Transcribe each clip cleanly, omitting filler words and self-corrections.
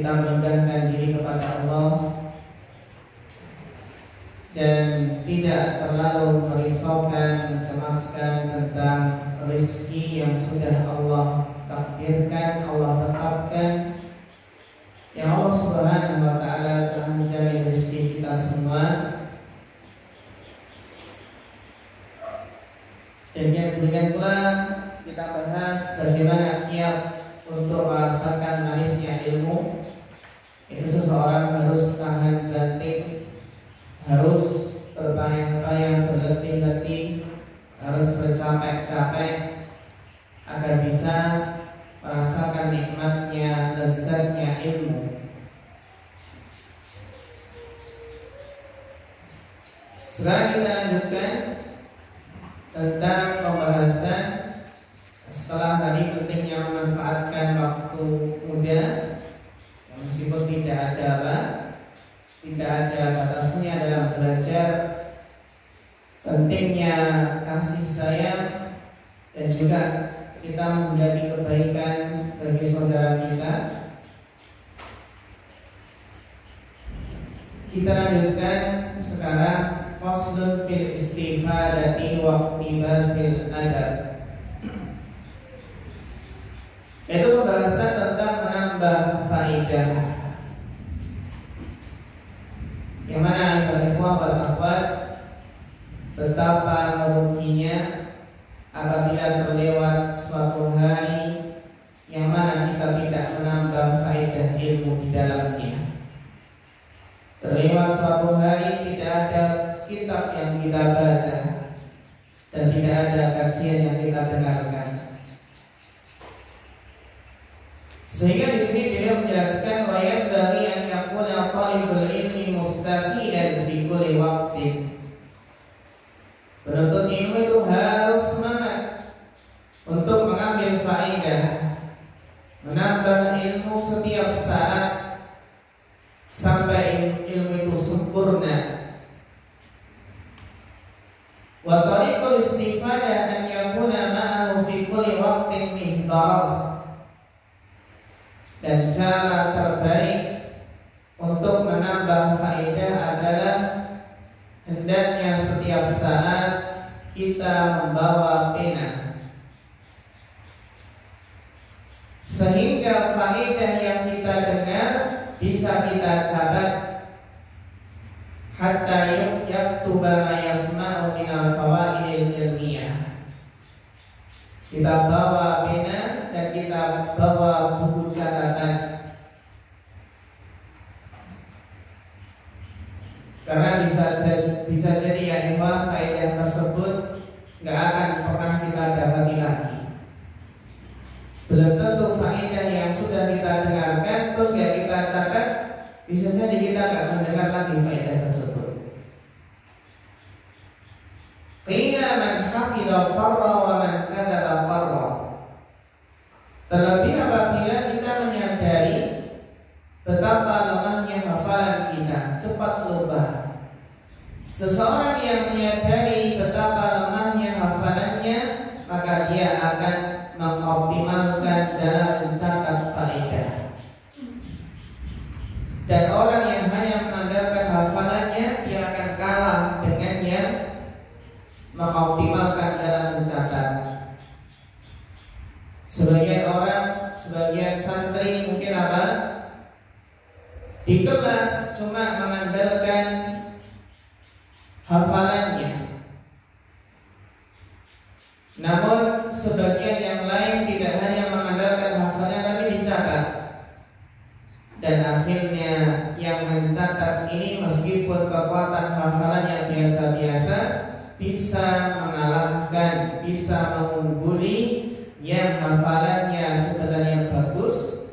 kita merendahkan diri kepada Allah dan tidak terlalu merisaukan, mencemaskan tentang rezeki yang sudah Allah takdirkan, Allah tetapkan, yang Allah Subhanahu wa Ta'ala telah menjamin rezeki kita semua. Dan yang kemudian pula kita bahas bagaimana kiat untuk merasakan manisnya ilmu. Itu seseorang harus tahan banting, harus berpayah-payah, berletih-letih, harus bercapek-capek agar bisa merasakan nikmatnya, lezatnya ilmu. Sekarang kita lanjutkan tentang pembahasan setelah tadi pentingnya memanfaatkan waktu muda, meskipun tidak ada batasnya dalam belajar, pentingnya kasih sayang dan juga kita menjadi kebaikan bagi saudara kita. Kita lanjutkan sekarang faslun fil istifadati wa iqtibasil adab, yaitu pembahasan tentang menambah faedah. Yang mana ikhwah wal akhwat, betapa meruginya apabila terlewat suatu hari yang mana kita tidak menambah faedah ilmu di dalamnya. Terlewat suatu hari tidak ada kitab yang kita baca dan tidak ada kajian yang kita dengarkan. Sehingga di sini beliau menjelaskan wa yanbaghi an yakuna talibul ilmi mustafidan fi kulli waqtin. Penuntut ilmu itu harus semangat untuk mengambil faedah, menambah ilmu setiap saat sampai ilmu itu sempurna. Wa tariqul istifadah an yakuna ma'ahu fi kulli waqtin mihbar. Dan cara terbaik untuk menambah faedah adalah hendaknya setiap saat kita membawa pena, sehingga faedah yang kita dengar bisa kita catat, hatta yaktuba ma yasma'u minal fawaidil ilmiyah. Kita bawa pena dan kita bawa buku catatan, karena bisa jadi ya ikhwah, faedah tersebut nggak akan pernah kita dapati lagi. Belum tentu faedah yang sudah kita dengarkan terus nggak kita catat, bisa jadi kita nggak mendengar lagi faedah tersebut. Qila man hafidha farra wa man kadaba farra. Terlebih apabila kita menyadari betapa lemahnya hafalan kita, cepat lupa. Seseorang yang menyadari betapa lemahnya hafalannya, maka dia akan mengoptimalkan dalam mencatat faedah. Dan orang yang hanya mengandalkan hafalannya, dia akan kalah dengan yang mengoptimalkan dalam mencatat. Sebagian orang, sebagian santri mungkin apa? Di kelas cuma mengandalkan hafalannya, namun sebagian yang lain tidak hanya mengandalkan hafalannya tapi dicatat. Dan akhirnya yang mencatat ini meskipun kekuatan hafalannya biasa-biasa, bisa mengalahkan, bisa mengungguli yang hafalannya sebenarnya bagus,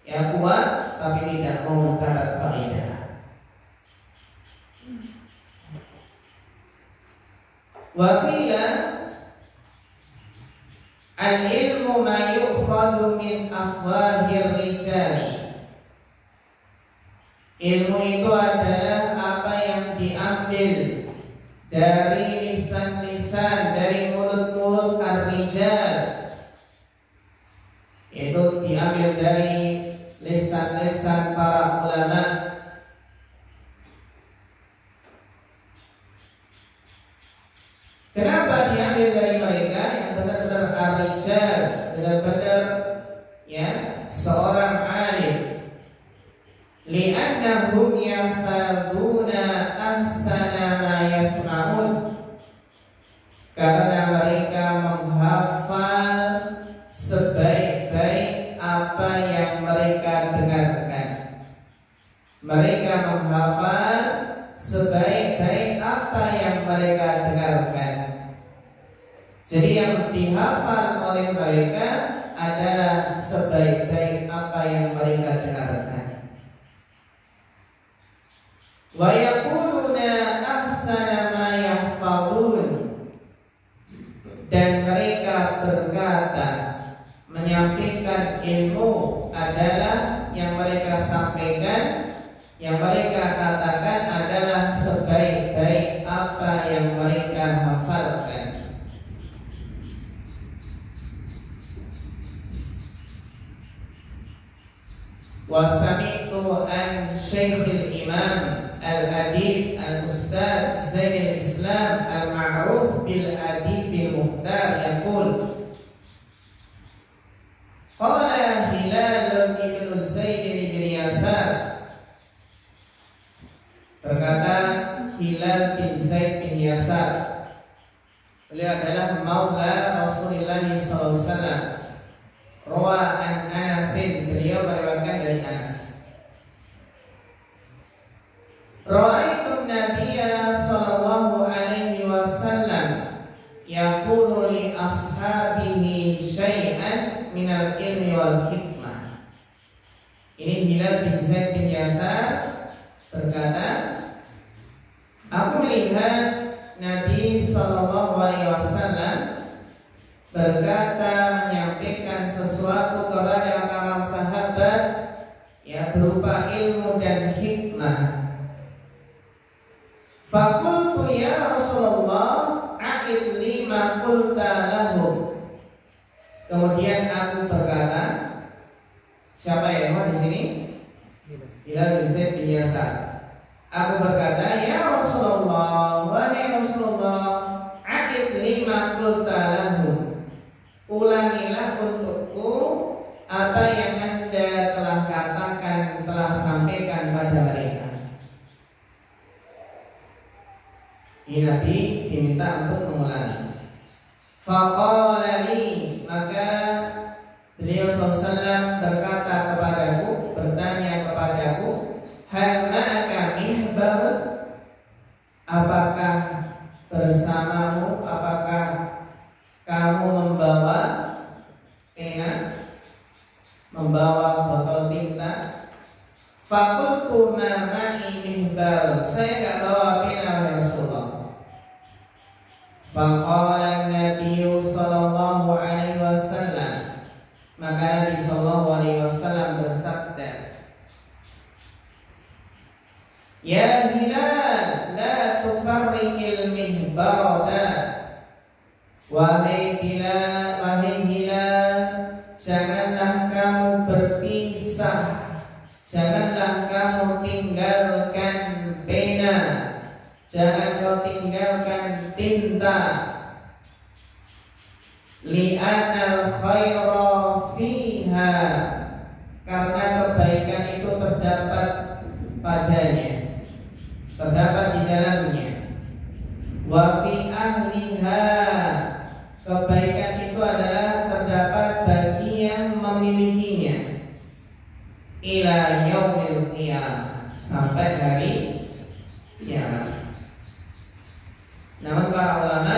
ya kuat, tapi tidak mau mencatat faedah. Wa qila al-ilmu ma yu'khadhu min afwahir rijali. Ilmu itu adalah apa yang diambil dari lisan-lisan, dari mulut-mulut ar-rijal. Itu diambil dari lisan-lisan mereka menghafal sebaik-baik apa yang mereka dengarkan. Mereka menghafal sebaik-baik apa yang mereka dengarkan. Jadi yang dihafal oleh mereka adalah sebaik-baik apa yang mereka dengarkan. Wa yaquluna ahsana ma yahfazun, dan mereka berkata, menyampaikan ilmu adalah yang mereka sampaikan, yang mereka katakan adalah sebaik-baik apa yang mereka hafalkan. Wa sami'tu an Syekhul Imam Al-Adib Al-Ustadz Zainul Islam Al-Ma'ruf Bil-Adib Bil-Mukhtar yaqul qala Hilal ibn Zaid ibn Yasar, berkata Hilal bin Zaid bin Yasar, beliau adalah maula Rasulullah SAW. Rawa an Anasin, beliau meriwayatkan dari Anas. Ra'aitu Nabiyya sallallahu alaihi wasallam yaqulu li ashabihi syai'an minal ilmi wal hikmah. Ini Hilal bin Zaid bin Yasar berkata, aku melihat Nabi sallallahu alaihi wasallam berkata, menyampaikan sesuatu kepada para sahabat yang berupa ilmu dan hikmah. Faqultu ya Rasulullah a'id lima qulta lahum. Kemudian aku berkata, siapa yang di sini? Hilal bin Zaid bin Yasar. Aku berkata, ya Rasulullah, wahai Rasulullah, a'id lima qulta lahum. Ulangilah untukku apa yang Anda telah katakan, telah sampaikan pada mereka. Ini Nabi diminta untuk mengulangi. Faqala li, maka beliau SAW berkata kepadaku, bertanya kepadaku, hal ma'aka mihbar, apakah bersamamu, apakah kamu membawa pena, membawa botol tinta? Faqultu ma ma'i mihbar, saya tidak bawa pena ya Rasulullah. Faqala Nabi sallallahu alaihi wasallam, maka Nabi sallallahu alaihi wasallam bersabda, ya Hilal, la tufarriqil mihbada. Wahai Hilal, janganlah kamu berpisah, janganlah kamu tinggalkan pena, jangan kau tinggalkan tinta. Li'anal khaira fiha, karena kebaikan itu terdapat padanya, terdapat di dalamnya. Wa fi ahliha, kebaikan itu adalah terdapat bagi yang memilikinya. Ila yaumil qiyamah, sampai hari kiamat. Namun para ulama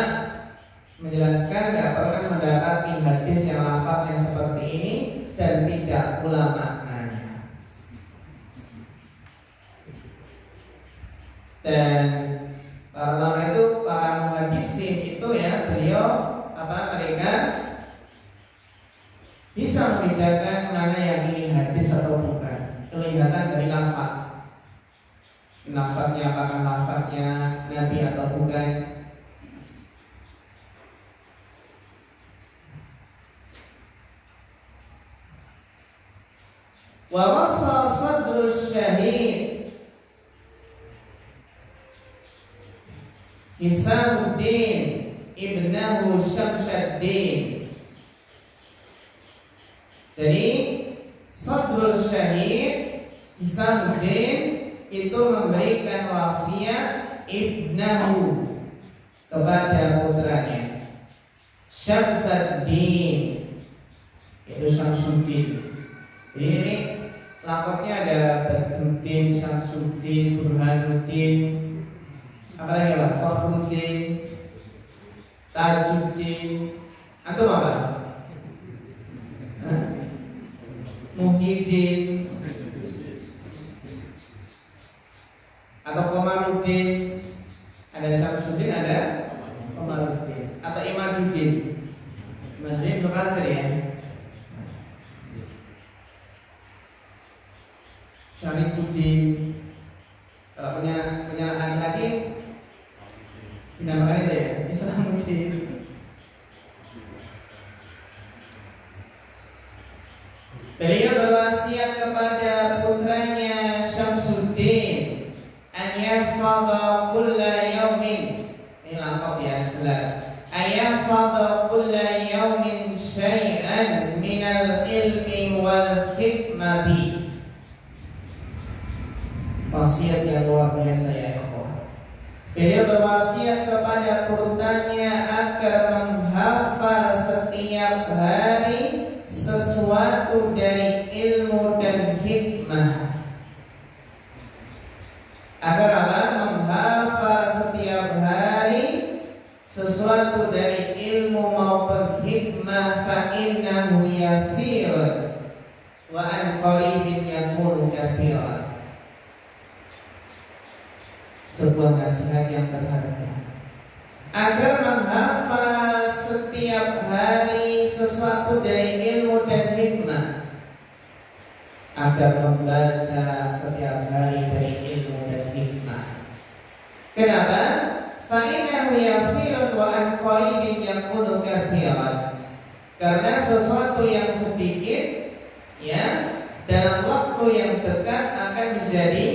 menjelaskan tidak pernah mendapati hadis yang lafaznya seperti ini dan tidak pula maknanya. Dan para ulama itu, para muhaddisin itu ya, beliau mereka bisa membedakan mana yang ini hadis atau bukan, kelihatan dari lafaz. Lafaznya apakah lafaznya Nabi atau bukan. Wa wasa sadrus syahid Hisamuddin ibnahu Syamsuddin. Jadi sadrul syahid Hisamuddin itu memberikan wasiat ibnahu kepada putranya Syamsuddin, yaitu Syamsuddin. Jadi ini laqabnya ada Badruddin, Syamsuddin, Burhanuddin, apalagi Pak? Fakhruddin, Tajuddin. Antum apa? Muhyiddin atau Komaruddin. Ada Syamsuddin, ada Komaruddin atau Imaduddin. Imaduddin Nukasir ya. Syarifuddin. Kalau punya laki-laki dinamakan itu ya Islamuddin. Beliau berwasiat kepada putranya Syamsuddin an yahfadha kulla yawmin. Ini laqab ya, gelar. Ayahfadha kulla yawmin syai'an minal ilmi wal hikmati. Wasiat yang luar biasa ya ikhwan. Beliau berwasiat kepada putranya agar menghafal setiap hari sesuatu dari ilmu dan hikmah. Agar apa? Menghafal setiap hari sesuatu dari ilmu maupun hikmah. Fa innahu yasir wa an qaribin yakunu katsiran. Sebuah nasihat yang berharga agar menghafal setiap hari sesuatu dari ilmu dan hikmah, agar membaca setiap hari dari ilmu dan hikmah. Kenapa? Fa innahu yasirun wa an qaribin yakunu katsiran. Karena sesuatu yang sedikit ya dalam waktu yang dekat akan menjadi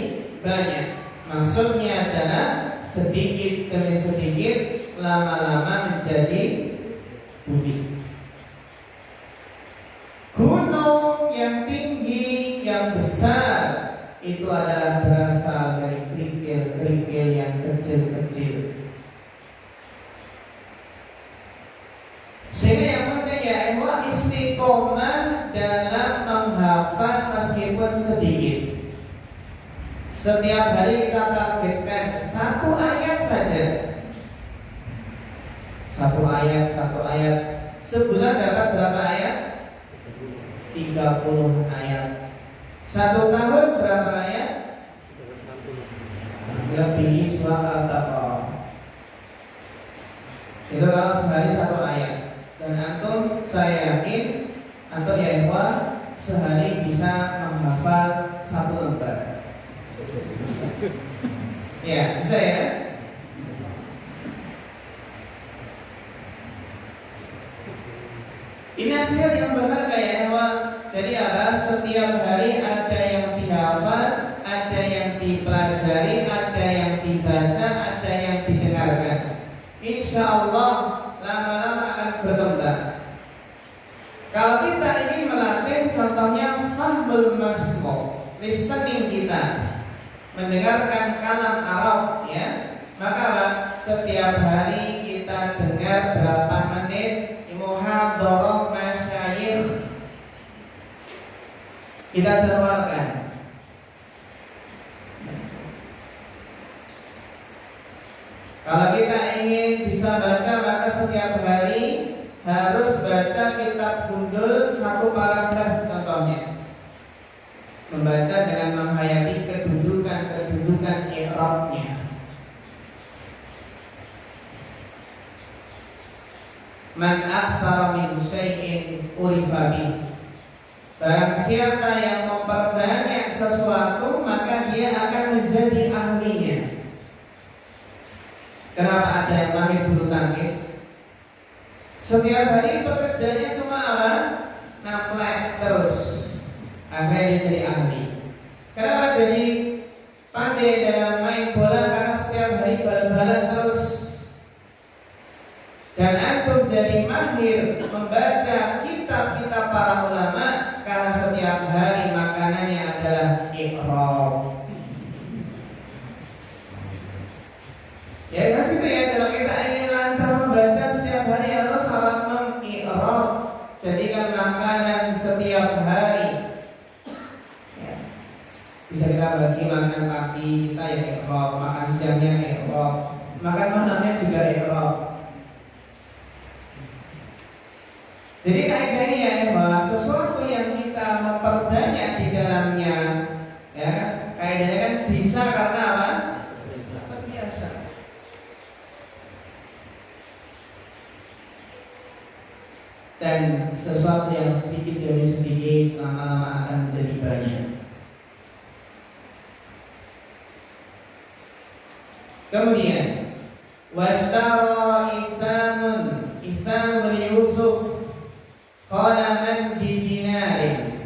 banyak. Maksudnya adalah sedikit demi sedikit lama-lama menjadi bumi. Gunung yang tinggi, yang besar itu adalah berasal dari kerikil-kerikil yang kecil-kecil. Sehingga yang penting ya istiqomah dalam menghafal meskipun sedikit. Setiap hari kita targetkan satu ayat saja. Satu ayat. Sebulan dapat berapa ayat? 30 ayat. Satu tahun berapa ayat? Lebih surat Al-Baqarah. Itu kalau sehari satu ayat. Dan antum, saya yakin antum ya ikhwan sehari bisa menghafal satu lembar. Ya, bisa ya. Ini nasihat yang berharga ya ikhwan. Jadi apa? Setiap hari ada yang dihafal, ada yang dipelajari, ada yang dibaca, ada yang didengarkan. Insya Allah lama-lama akan berkembang. Kalau kita ingin melatih, contohnya fahmul masmu', listening kita, mendengarkan kalam Arab ya, maka apa? Setiap hari kita dengar berapa menit muhadharah masyayikh, kita jadwalkan. Kalau kita ingin bisa baca, maka setiap hari harus baca kitab gundul satu paragraf contohnya. Membaca dengan menghayati kedudukan i'rabnya. Man aksara min syai'in urifa bih. Barang siapa yang memperbanyak sesuatu, maka dia akan menjadi ahlinya. Kenapa ada yang namanya bulu tangkis? Setiap hari pekerjaannya cuma apa? Naplek terus. Akhirnya dia jadi ahli. Kenapa jadi pandai dalam main bola? Karena setiap hari bal-balan terus. Dan antum jadi mahir membaca kitab-kitab para ulama karena setiap hari makanannya adalah iqra'. Ya harus gitu ya. Kalau kita ingin lancar membaca setiap hari harus kira-kira bagi makan pagi kita ya ikhram, makan siangnya ikhram, makan malamnya juga ikhram. Jadi kaidah ini ya bahwa sesuatu yang kita memperbanyak di dalamnya, ya kaidahnya kan bisa karena apa? Terbiasa. Dan sesuatu yang sedikit demi sedikit lama-lama akan menjadi banyak. Kemudian wasyara Isam bin Yusuf qala man bi dinarin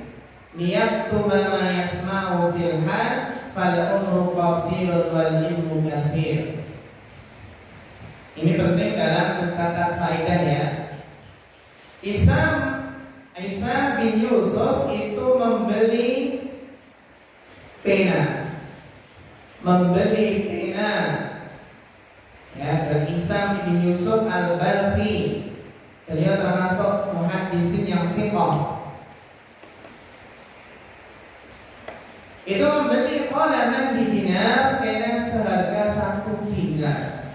liyaktuba ma yasma'u fil hal fal umru qasirun wal ilmu katsir. Ini penting dalam mencatat faedah ya. Isam bin Yusuf itu membeli pena. Ya, dan Isam bin Yusuf al-Balkhi, beliau termasuk muhaddisin yang thiqah. Itu membeli qalaman di dinar, pena seharga 1 dinar.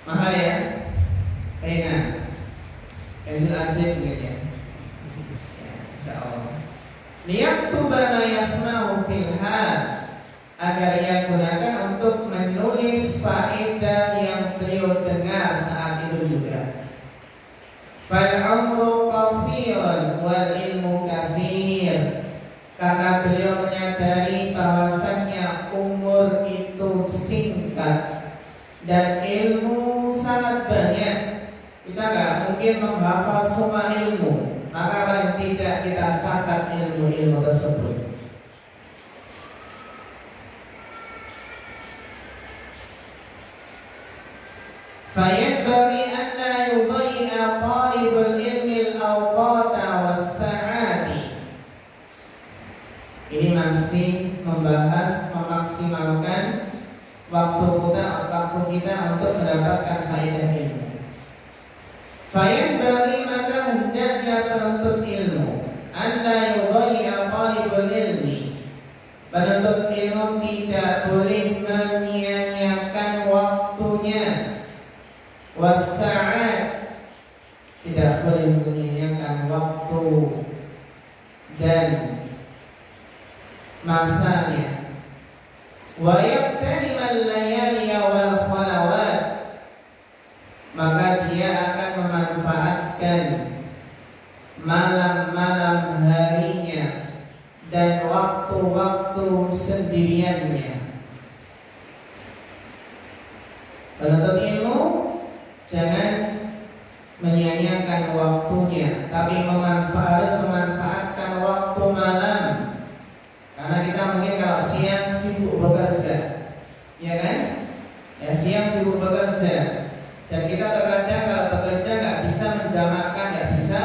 Mahal ya? Pena pensil ajaib gitu ya. Insyaallah. Liyaktuba ma yasma'u fil hal, agar ia gunakan untuk menulis faedah yang beliau dengar saat itu juga. Fal umru qasirun wal ilmu katsir, karena beliau menyadari bahwasannya umur itu singkat dan ilmu sangat banyak. Kita nggak mungkin menghafal semua ilmu, maka paling tidak kita catat ilmu-ilmu tersebut. Fayanbaghi an la yudhi'a talibul ilmi al-awqata was-sa'ati. Ini masih membahas memaksimalkan waktu kita untuk mendapatkan faedah ilmu. Fayanbaghi, maka hendaknya penuntut ilmu, an la yudhi'a talibul ilmi, penuntut ilmu tidak boleh menyia-nyiakan waktunya. Wasa'at, tidak boleh menyia-nyiakan waktu dan masanya. Wa yaqtanimal layali wal khalawat, maka dia akan memanfaatkan malam-malam harinya dan waktu-waktu sendiriannya. Penuntut ilmu jangan menyia-nyiakan waktunya, tapi harus memanfaatkan waktu malam. Karena kita mungkin kalau siang sibuk bekerja, ya kan? Ya siang sibuk bekerja, dan kita terkadang kalau bekerja nggak bisa menjamakkan, nggak bisa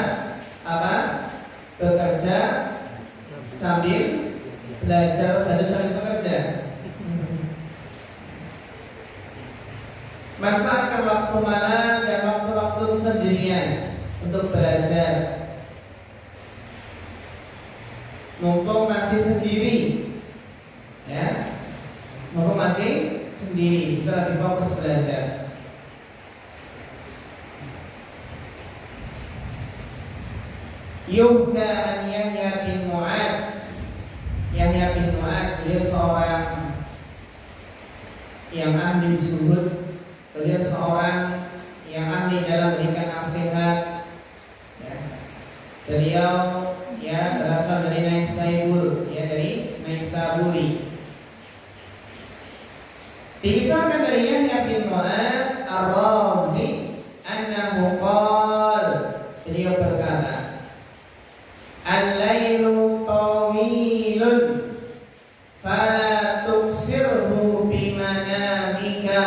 bekerja sambil belajar sambil bekerja. Manfaatkan waktu malam dan waktu-waktu sendirian untuk belajar. Mumpung masih sendiri, ya, mumpung masih sendiri bisa lebih fokus belajar. Yuhka an Yahya bin Mu'ad. Yahya bin Mu'ad, dia seorang yang ahli zuhud. Beliau seorang yang ahli dalam memberikan nasihat. Ya. Beliau ya berasal dari Naisabur, ya dari Naisaburi. Dikisahkan dari Yahya bin Mu'ad ar-Razi annahu qala, beliau berkata, al-lailu tawilun fala tuksirhu bimanamika.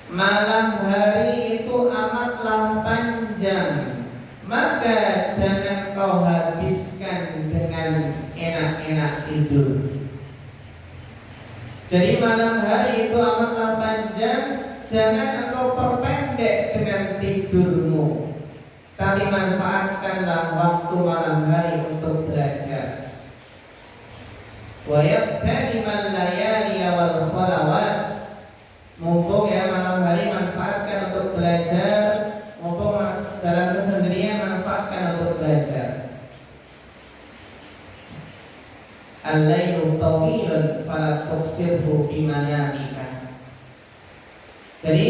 Malam hari itu amatlah panjang, maka jangan kau habiskan dengan enak-enak tidur. Jadi malam hari itu amatlah panjang, jangan engkau perpendek dengan tidurmu, tapi manfaatkanlah waktu malam hari untuk belajar. wa yaqtanimal layali wal khalawat. Mumpung ya malam hari manfaatkan untuk belajar, mumpung dalam kesendirian manfaatkan untuk belajar. Al-lailu tawilun fala tuqsirhu bimanamika. Jadi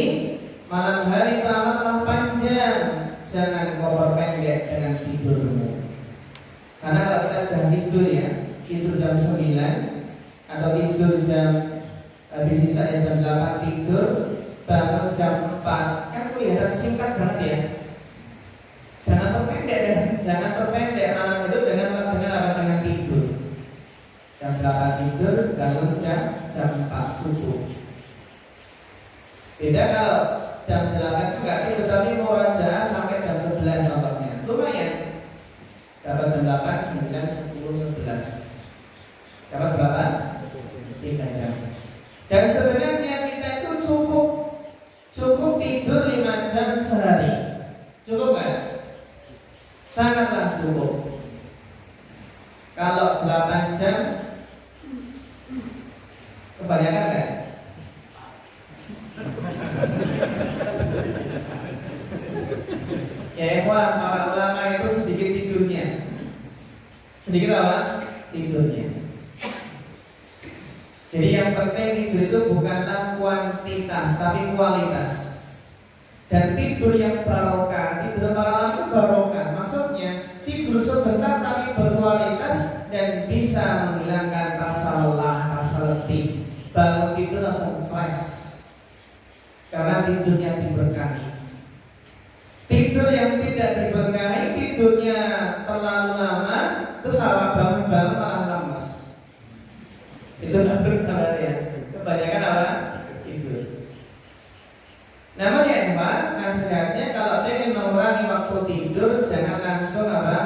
malam hari itu amatlah panjang, jangan kau perpendek dengan tidurmu. Karena kalau kita sudah tidur ya, tidur jam 9 atau tidur jam habis sisanya jam 8 tidur, bangun jam 4, kan kelihatan singkat banget ya. Jangan perpendek malam itu dengan tidur. Jam 8 tidur, bangun jam 4 subuh. Beda kalau jam 8 itu enggak tidur tapi murajaah sampai jam 11 contohnya. Lumayan. Dapat jam 8, 9, 10, 11. Dapat berapa? 3 jam. Dan sebenarnya kita itu cukup tidur 5 jam sehari. Cukup kan? Sangatlah cukup. Kalau 8 jam kebanyakan kan? Ya, para ulama itu sedikit tidurnya. Sedikit apa? Tidurnya. Jadi yang penting tidur itu bukanlah kuantitas tapi kualitas. Dan tidur yang barokah, tidur para ulama itu barokah. Maksudnya tidur sebentar tapi berkualitas dan bisa menghilangkan rasa lelah, rasa letih. Bangun tidur langsung fresh karena tidurnya diberkahi. Tidur yang tidak diberkahi, tidurnya terlalu lama, terus awak bangun-bangun malah lemes. Itu tidak berkabar ya. Kebanyakan apa? Tidur. Namun ya Pak, nasihatnya kalau ingin mengurangi waktu tidur, jangan langsung apa?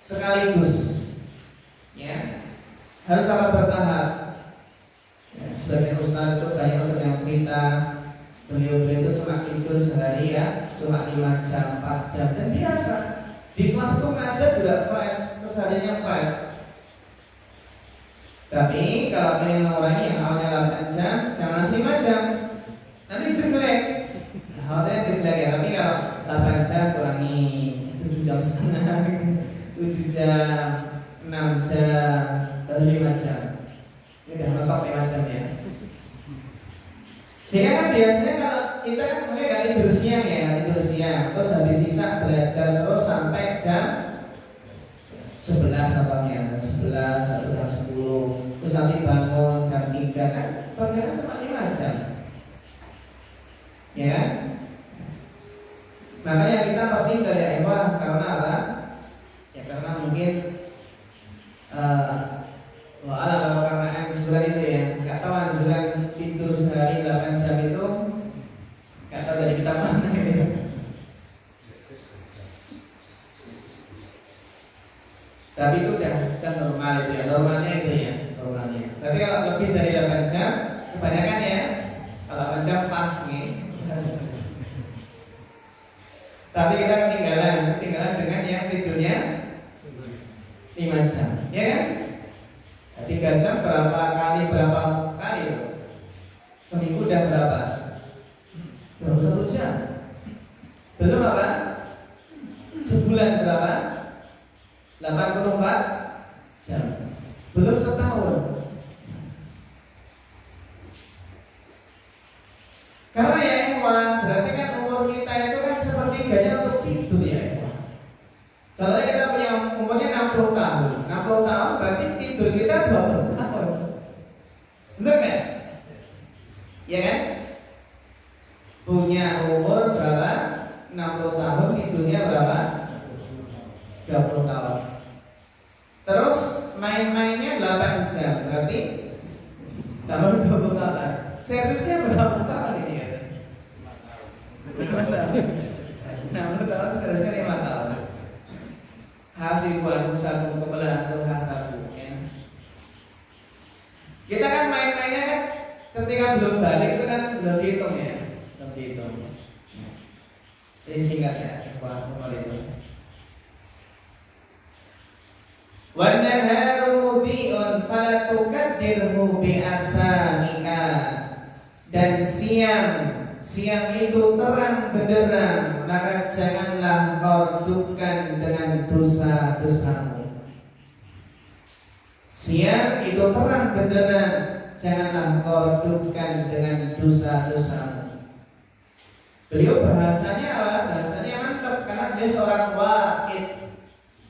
Sekaligus. Ya, harus apa bertahap. Ya, sebagian ustaz itu banyak ustaz yang cerita beliau itu cuma tidur sehari ya, cuma 5 jam, 4 jam dan biasa. Di kelas itu ngajar juga fresh, kesehariannya fresh. Tapi kalau ingin mengurangi yang awalnya 8 jam, jangan 5 jam. Nanti jelek. Awalnya jelek ya, tapi kalau 8 jam kurangi 7 jam setengah, 7 jam, 6 jam, 5 jam. Ini udah mentok 5 jam ya. Sehingga kan biasanya kalau kita kan mulai dari tidur siang ya, tidur siang, terus habis sisa belajar terus sampai jam 11 apanya, 11 atau jam 10, terus nanti bangun jam 3 kan, perjalanan cuma 5 jam. Ya, makanya kita tertinggal ya Ewa, karena apa? Ya karena mungkin kalau karena anjuran itu ya, nggak tahu anjuran tidur sehari 8 jam itu nggak tahu dari kitab mana gitu. Tapi itu udah normal itu ya, normalnya itu ya, normalnya. Tapi kalau lebih dari 8 jam, kebanyakan ya, kalau 8 jam pas nih. Tapi kita ketinggalan dengan yang tidurnya 5 jam, ya kan? 3 jam berapa kali itu? Seminggu udah berapa? Belum 1 jam. Belum apa? Sebulan berapa? 84 jam. Belum setahun. Karena ya Ikhwan, berarti kan umur kita itu kan sepertiganya untuk tidur ya Ikhwan. Contohnya kita punya umurnya 60 tahun. 60 tahun berarti tidur kita 20 tahun. Benar kan? Ya kan? Punya umur berapa? 60 tahun, tidurnya berapa? 20 tahun. Terus main-mainnya 8 jam, berarti tambah 20 tahun. Seriusnya berapa tahun ini ya? 5 tahun. 60 tahun seriusnya 5 tahun. Hasibuan satu kebelah atau hasabu ya. Kita kan main-mainnya kan ketika belum balik itu kan belum dihitung ya, belum dihitung. Jadi singkat ya, Wan naharu mudhi'un falatukaddirhu bi'athamika, dan siang itu terang benderang, maka janganlah kau redupkan dengan dosa-dosamu. Siang itu terang benderang, janganlah kau redupkan dengan dosa-dosamu. Beliau bahasanya apa? Bahasanya mantap karena dia seorang wa'id,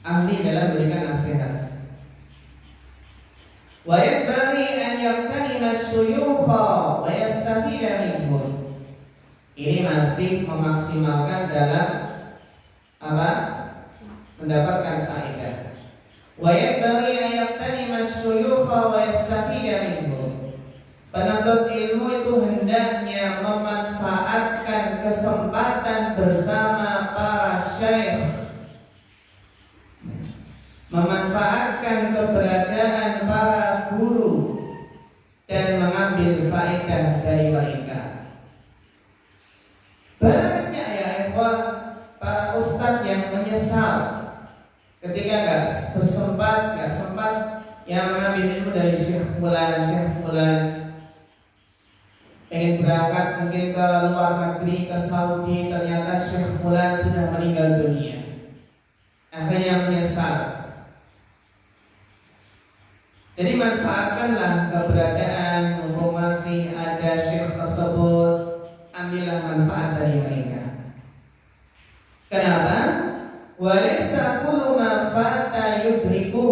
ahli dalam memberikan nasihat. Wa yanbaghi an yaqtanima as-suyukha wa yastafida minhum. Ini masih memaksimalkan dalam apa? Mendapatkan faedah. Wa yanbaghi an yaqtanima as-suyukha wa yastafida minhum. Penuntut ilmu itu hendaknya memanfaatkan kesempatan bersama para syekh, memanfaatkan keberadaan para guru dan mengambil faedah dari mereka. Banyak ya ikhwan para ustadz yang menyesal ketika gak sempat yang mengambil ilmu dari Syekh Fulan, pengen berangkat mungkin ke luar negeri, ke Saudi, ternyata Syekh Fulan sudah meninggal dunia. Akhirnya menyesal. Jadi manfaatkanlah keberadaan mumpung masih ada syekh tersebut, ambillah manfaat dari mereka. Kenapa? Walaysa kullu ma fata yudriku.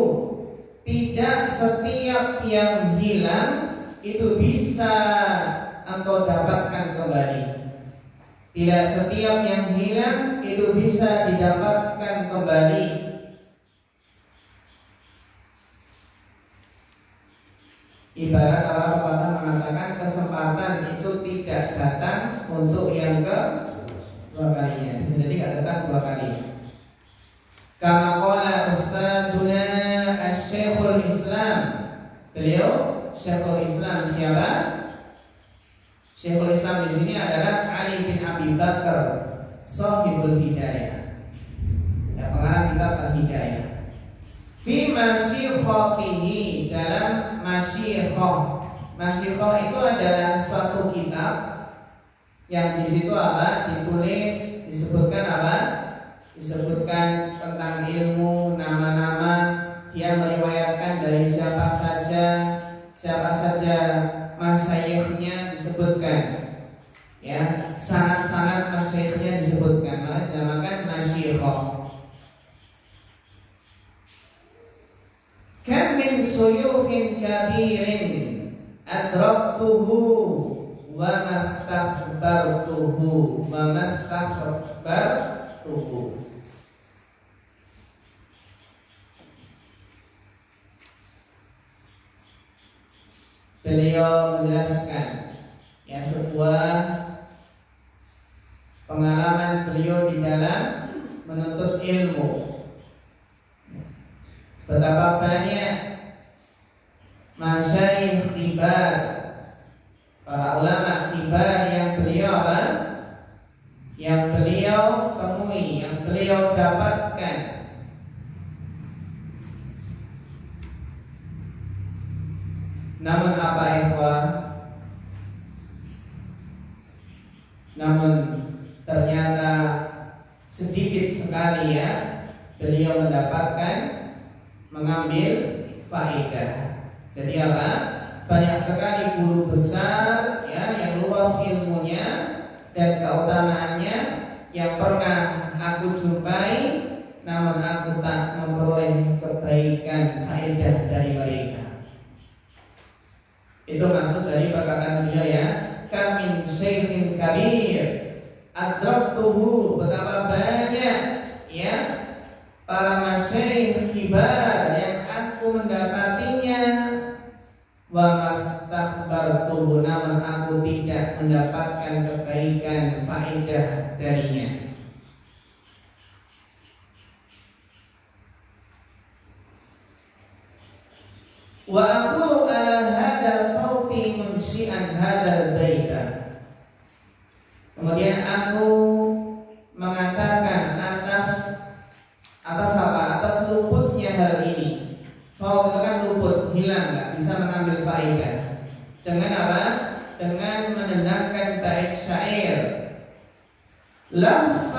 Tidak setiap yang hilang itu bisa engkau dapatkan kembali. Tidak setiap yang hilang itu bisa didapatkan kembali. Ibarat kalau pepatah mengatakan kesempatan itu tidak datang untuk yang kedua kalinya. Bisa jadi tidak datang dua kali. Kama qala ustaduna asy-Syekhul Islam. Beliau Syekhul Islam siapa? Syekhul Islam di sini adalah Ali bin Abi Bakar, Shahibul Hidayah. Ya, pengarang kitab Al-Hidayah. Fi masyikhatihi, dalam masyikhah. Masyikhah itu adalah suatu kitab yang di situ apa? Ditulis, disebutkan apa? Disebutkan tentang ilmu, nama-nama, dia meriwayatkan dari siapa saja masyayikhnya disebutkan. Ya, sanad-sanad masyayikhnya disebutkan. Dinamakan masyikhah. Kam min suyukhin kabirin adraktuhu wa mastakhbartuhu. Beliau menjelaskan ya sebuah pengalaman beliau di dalam menuntut ilmu. Betapa banyak masyayikh kibar, para ulama kibar yang beliau apa? Yang beliau temui, yang beliau dapatkan. Namun apa ikhwah? Namun ternyata sedikit sekali ya beliau mendapatkan, mengambil faedah. Jadi apa? Banyak sekali guru besar ya yang luas ilmunya dan keutamaannya yang pernah aku jumpai, namun aku tak memperoleh kebaikan faedah dari mereka. Itu maksud dari perkataan beliau ya. Kamin syekhin kabir adraktuhu, betapa banyak ya para masyayikh kibar yang aku mendapatinya, wa mastakhbartuhu, namun aku tidak mendapatkan kebaikan faedah darinya. Wa aqulu ala hadzal fawti munsyi'an hadzal baita. Kemudian aku mengatakan atas apa? Atas luputnya hal ini. Fault itu kan luput, hilang.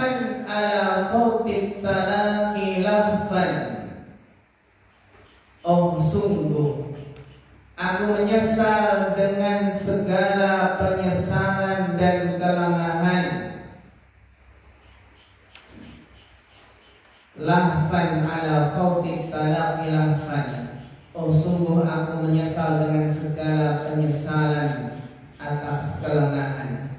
Lahfan ala fawqit talaqi lahfan. Sungguh aku menyesal dengan segala penyesalan dan kelemahan. Lahfan ala fawqit talaqi lahfan. Sungguh aku menyesal dengan segala penyesalan atas kelengahan.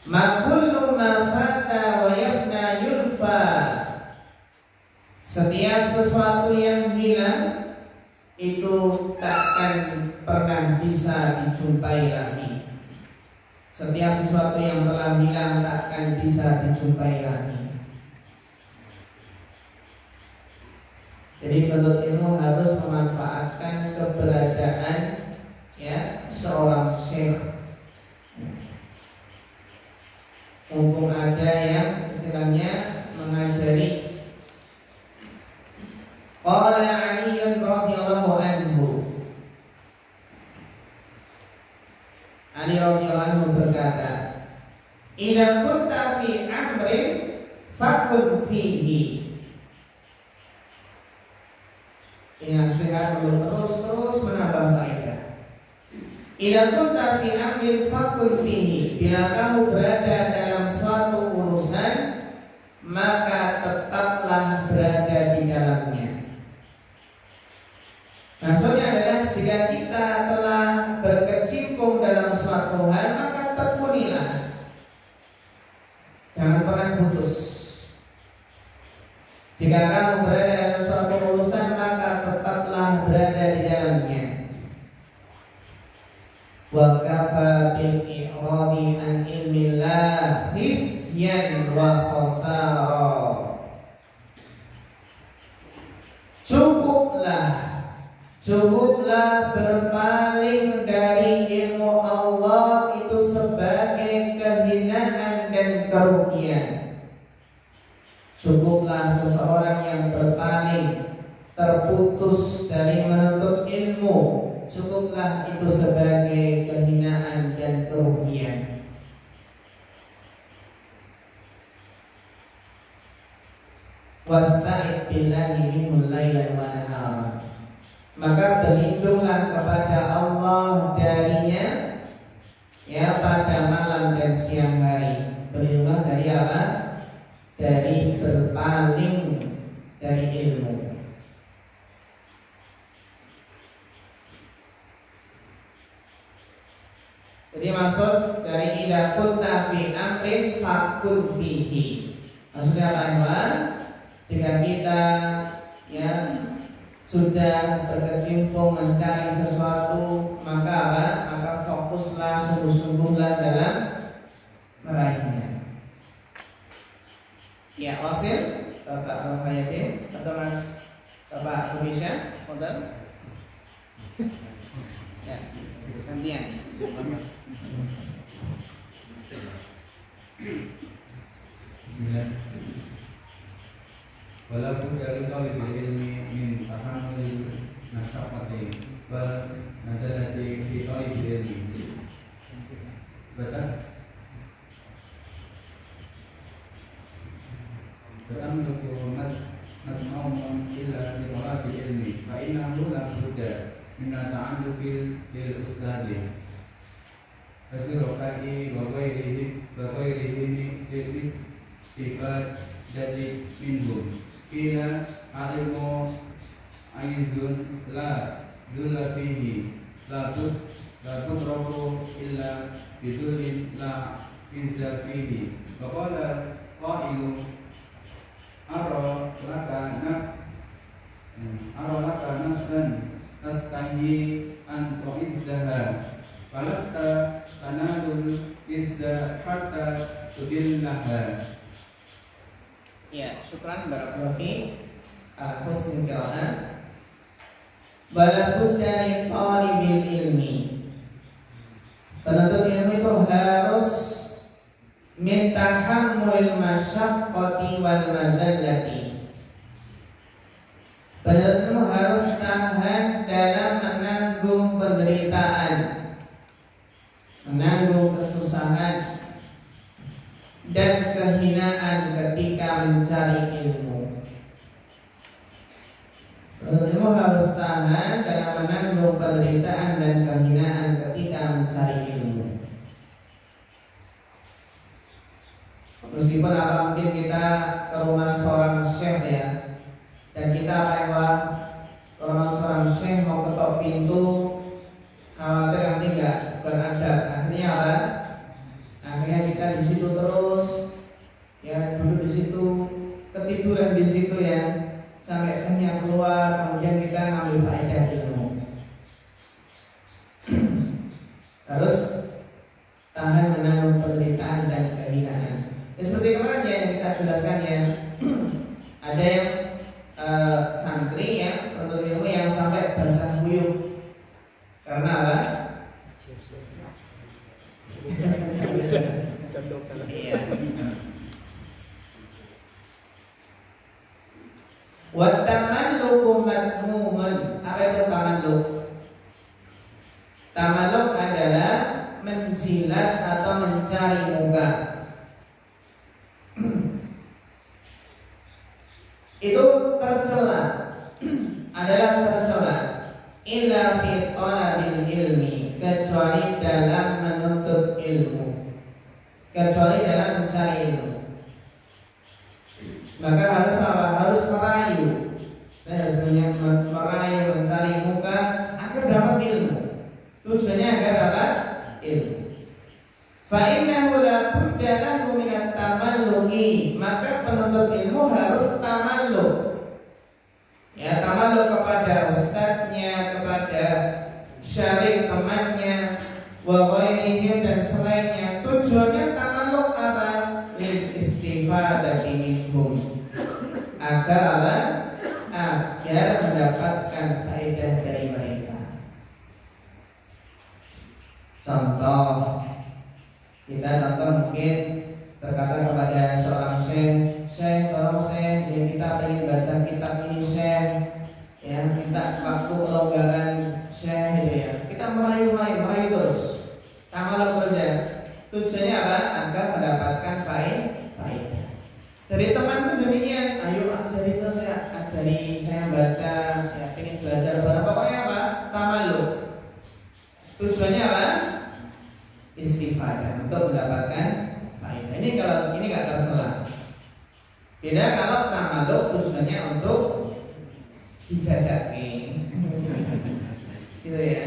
Ma kullu ma fata wa yafna yulfa. Setiap sesuatu yang hilang itu takkan pernah bisa dijumpai lagi. Setiap sesuatu yang telah hilang takkan bisa dijumpai lagi. Jadi penuntut ilmu harus memanfaatkan keberadaan seorang syekh. Mumpung ada yang istilahnya mengajari. Qala Ali radhiyallahu anhu. Ali radhiyallahu anhu berkata, "Idza kunta fi amrin fakun fihi." Nasihat untuk terus menambah faedah. Idza kunta fi amrin fakun fihi. Bila kamu berada dalam suatu urusan, maka tetaplah berada di dalamnya. Maksudnya adalah jika kita telah berkecimpung dalam suatu hal, maka tekunilah. Jangan pernah putus. Jika kamu berada dalam suatu urusan, maka tetaplah berada di dalamnya. Wa kafa bil i'radi an ilmillah hisyan wa khasara. Cukuplah berpaling dari ilmu Allah itu sebagai kehinaan dan kerugian. Cukuplah seseorang yang berpaling, terputus dari menuntut ilmu, cukuplah itu sebagai kehinaan dan kerugian. Wasta'id billahi minhu lailan wa nahara. Maka berlindunglah kepada Allah darinya pada malam dan siang hari. Berlindunglah dari apa? Dari berpaling dari ilmu. Jadi maksud dari idza kunta fi amrin fakun fihi. Maksudnya apa? Jika kita sudah berkecimpung mencari sesuatu, maka apa? Maka fokuslah, sungguh-sungguhlah dalam meraihnya. Ya, Wasil, Bapak Al-Hayati atau Mas Bapak Rumisya, modal. Ya, gantian. Walaupun dari talib ilmi min tahammul masyaqqati wal nadalati fi talib ilmi. Betul. Beramluku masma'un illa li talabi ilmi fa innahu la budda min ta'alluqi lil ustadi. Rasulullah wa ghairihi lil istifad dari minhum. Kila ilmu aizun la dulla fihi la tudraku illa bidulin la izza fihi. Wa qala qailu ara laka nafsan tastahi an tu'izzaha falasta tanalul izza hatta tudillaha. Ya, syukran barakallahu fi husnul qiraah. Balabud dari talibil ilmi. Penuntut ilmu itu harus min tahammul masyaqqati wal madallati. Penuntut ilmu harus tahan dalam menanggung penderitaan, menanggung kesusahan dan kehinaan mencari ilmu. Ilmu harus tahan dalam menanggung penderitaan dan kehinaan ketika mencari ilmu. Meskipun mungkin kita ke rumah seorang syekh ya, dan kita lewat ke rumah seorang syekh mau ketok pintu, khawatir nanti nggak beradab. Akhirnya apa? Akhirnya kita di situ terus, ya duduk di situ, ketiduran di situ ya, sampai sehnya keluar, kemudian kita ngambil faedah ilmu. Harus tahan menanggung penderitaan dan kehinaan. Ya, seperti kemarin ya yang kita jelaskan ya, ada yang santri yang penuntut ilmu yang sampai basah kuyup karena apa? Iya. Wa tamalluqu madmumun. Apa itu tamalluq? Tamalluq adalah menjilat atau mencari muka. Itu tercela, adalah tercela illa fi talabil ilmi, kecuali dalam menuntut ilmu, kecuali dalam mencari ilmu. Maka harus apa? Harus merayu. Saya sebenarnya merayu, mencari muka agar dapat ilmu. Tujuannya agar dapat ilmu. Fa innahu la budda lahu min at-tamalluqi, maka penuntut ilmu harus tamalluq. Ya, tamalluq kepada ustadznya, kepada syarih temannya, wa ghairihim dan selainnya. Tujuannya tamalluq apa? Lil istifadati minhum. Agar apa? Agar mendapatkan faedah dari mereka. Contoh, kita mungkin berkata kepada seorang syekh, tolong syekh, ya kita ingin baca kitab ini syekh, ya minta waktu pelonggaran syekh gitu ya. Kita merayu terus, tamalluq terus ya. Tujuannya apa? Agar mendapatkan faedah. Dari teman pun demikian, ayo ajari terus ya, ajari saya baca, ya ingin belajar bareng. Pokoknya apa? Tamalluq. Tujuannya apa? Istifadah, untuk mendapatkan faedah. Ini kalau ini nggak tercela. Beda kalau tamalluq tujuannya untuk dijajaki. Gitu ya.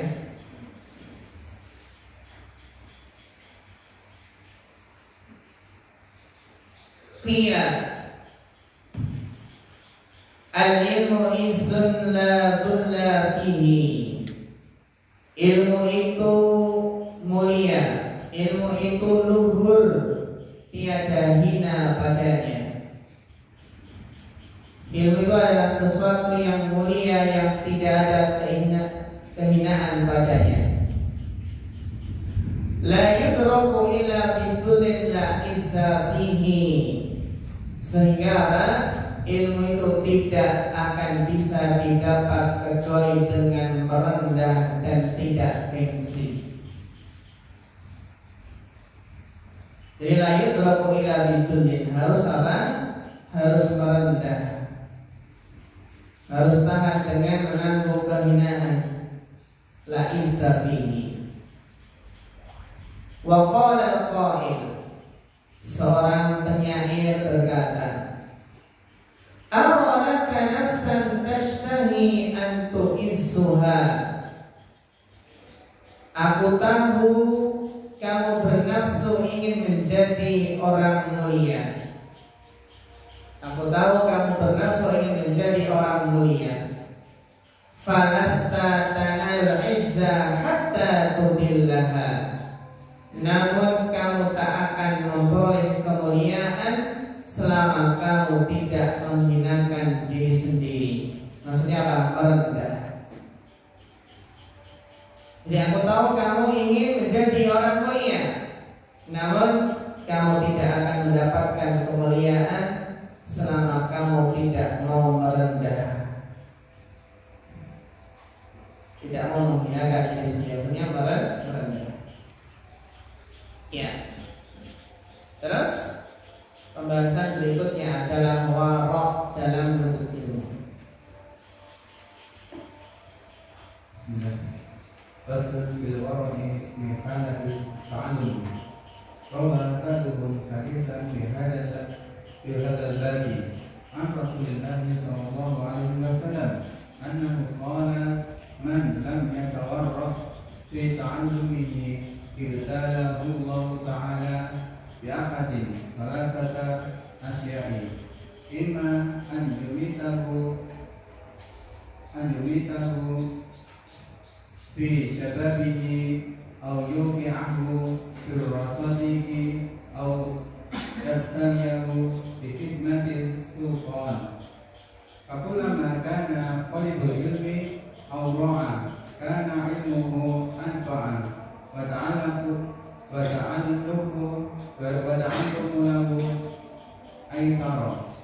Qila al-ilmu izzun la dhulla fihi. Ilmu itu mulia, ilmu itu luhur, tiada hina padanya. Ilmu itu adalah sesuatu yang mulia yang tidak ada kehinaan padanya. La yudraku illa bidulin la izza fihi. Sehingga ilmu itu tidak akan bisa didapat kecuali dengan merendah dan tidak gengsi. Jadi lahir berlaku ila bidulin, harus apa? Harus merendah, harus tahan dengan menanggung kehinaan. La izza fihi. Wa qala al-qail, seorang penyair berkata, awalaka nafsan tashtahi an tu'izzuha. Aku tahu kamu bernafsu ingin menjadi orang mulia. Aku tahu kamu bernafsu ingin menjadi orang mulia. Falasta tanal izza hatta tudillaha. Namun kamu tak akan memperoleh kemuliaan selama kamu tidak menghinakan diri sendiri. Maksudnya apa? Merendah. Jadi aku tahu kamu ingin menjadi orang mulia, namun kamu tidak akan mendapatkan kemuliaan selama kamu tidak mau merendah, tidak mau menghinakan diri sendiri. Merendah. Ya. Terus pembahasan berikut berikutnya adalah warok dalam menuntut ilmu. Bismillah. Fasl fil wara'i fi halati ta'allum. Rawa ba'duhum haditsan fi hadzal babi an Rasulillah sallallahu alaihi wasallam annahu qala man lam yatawarraf fi ta'allumihi ibtalahu Allah ta'ala bi ahadin thalathata asya'i imma an yumitahu fi syababihi aw yuqi'ahu fi rasadihi aw yabtaliyahu bi khidmati sultan. Fakullama kana talibul ilmi aw ra'a kana ilmuhu anfa'a wa ta'allumu lahu aysara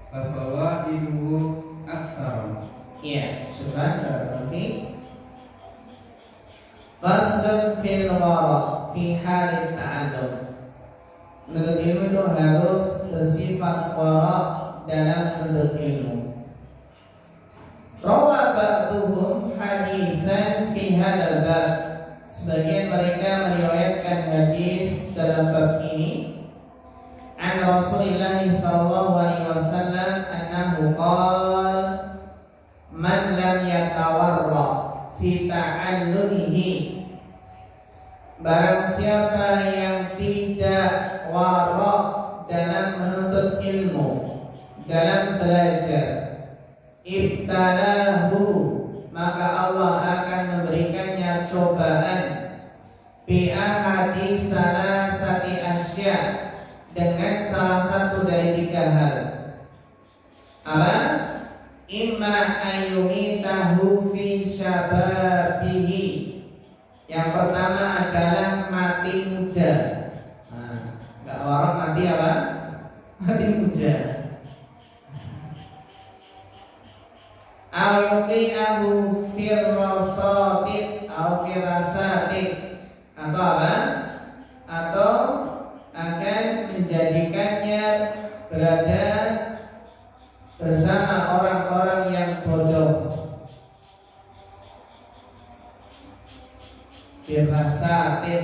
wa fawaiduhu aktsara. Iya, syukran berarti faslun fil wara fi halit ta'allum. Menuntut ilmu itu harus bersifat wara dalam menuntut ilmu. Rawa ba'duhum hadisan fi hadzal bab. Sebagian mereka meriwayatkan hadis dalam bab ini an Rasulillah sallallahu alaihi wasallam annahu qala man lam yatawarra fi ta'allumihi, barang siapa yang tidak wara dalam menuntut ilmu, dalam belajar, ibtalahu, maka Allah akan memberikannya cobaan bi ahadi salasati asya, dengan salah satu dari 3 hal. Apa? Imma ayyumitahu fi syababihi. Yang pertama adalah mati muda. Enggak warak mati apa? Mati muda. Al-yuqi'ahu firrasatik atau firasatik, atau apa? Atau akan menjadikannya berada bersama orang-orang yang bodoh. Firasatik,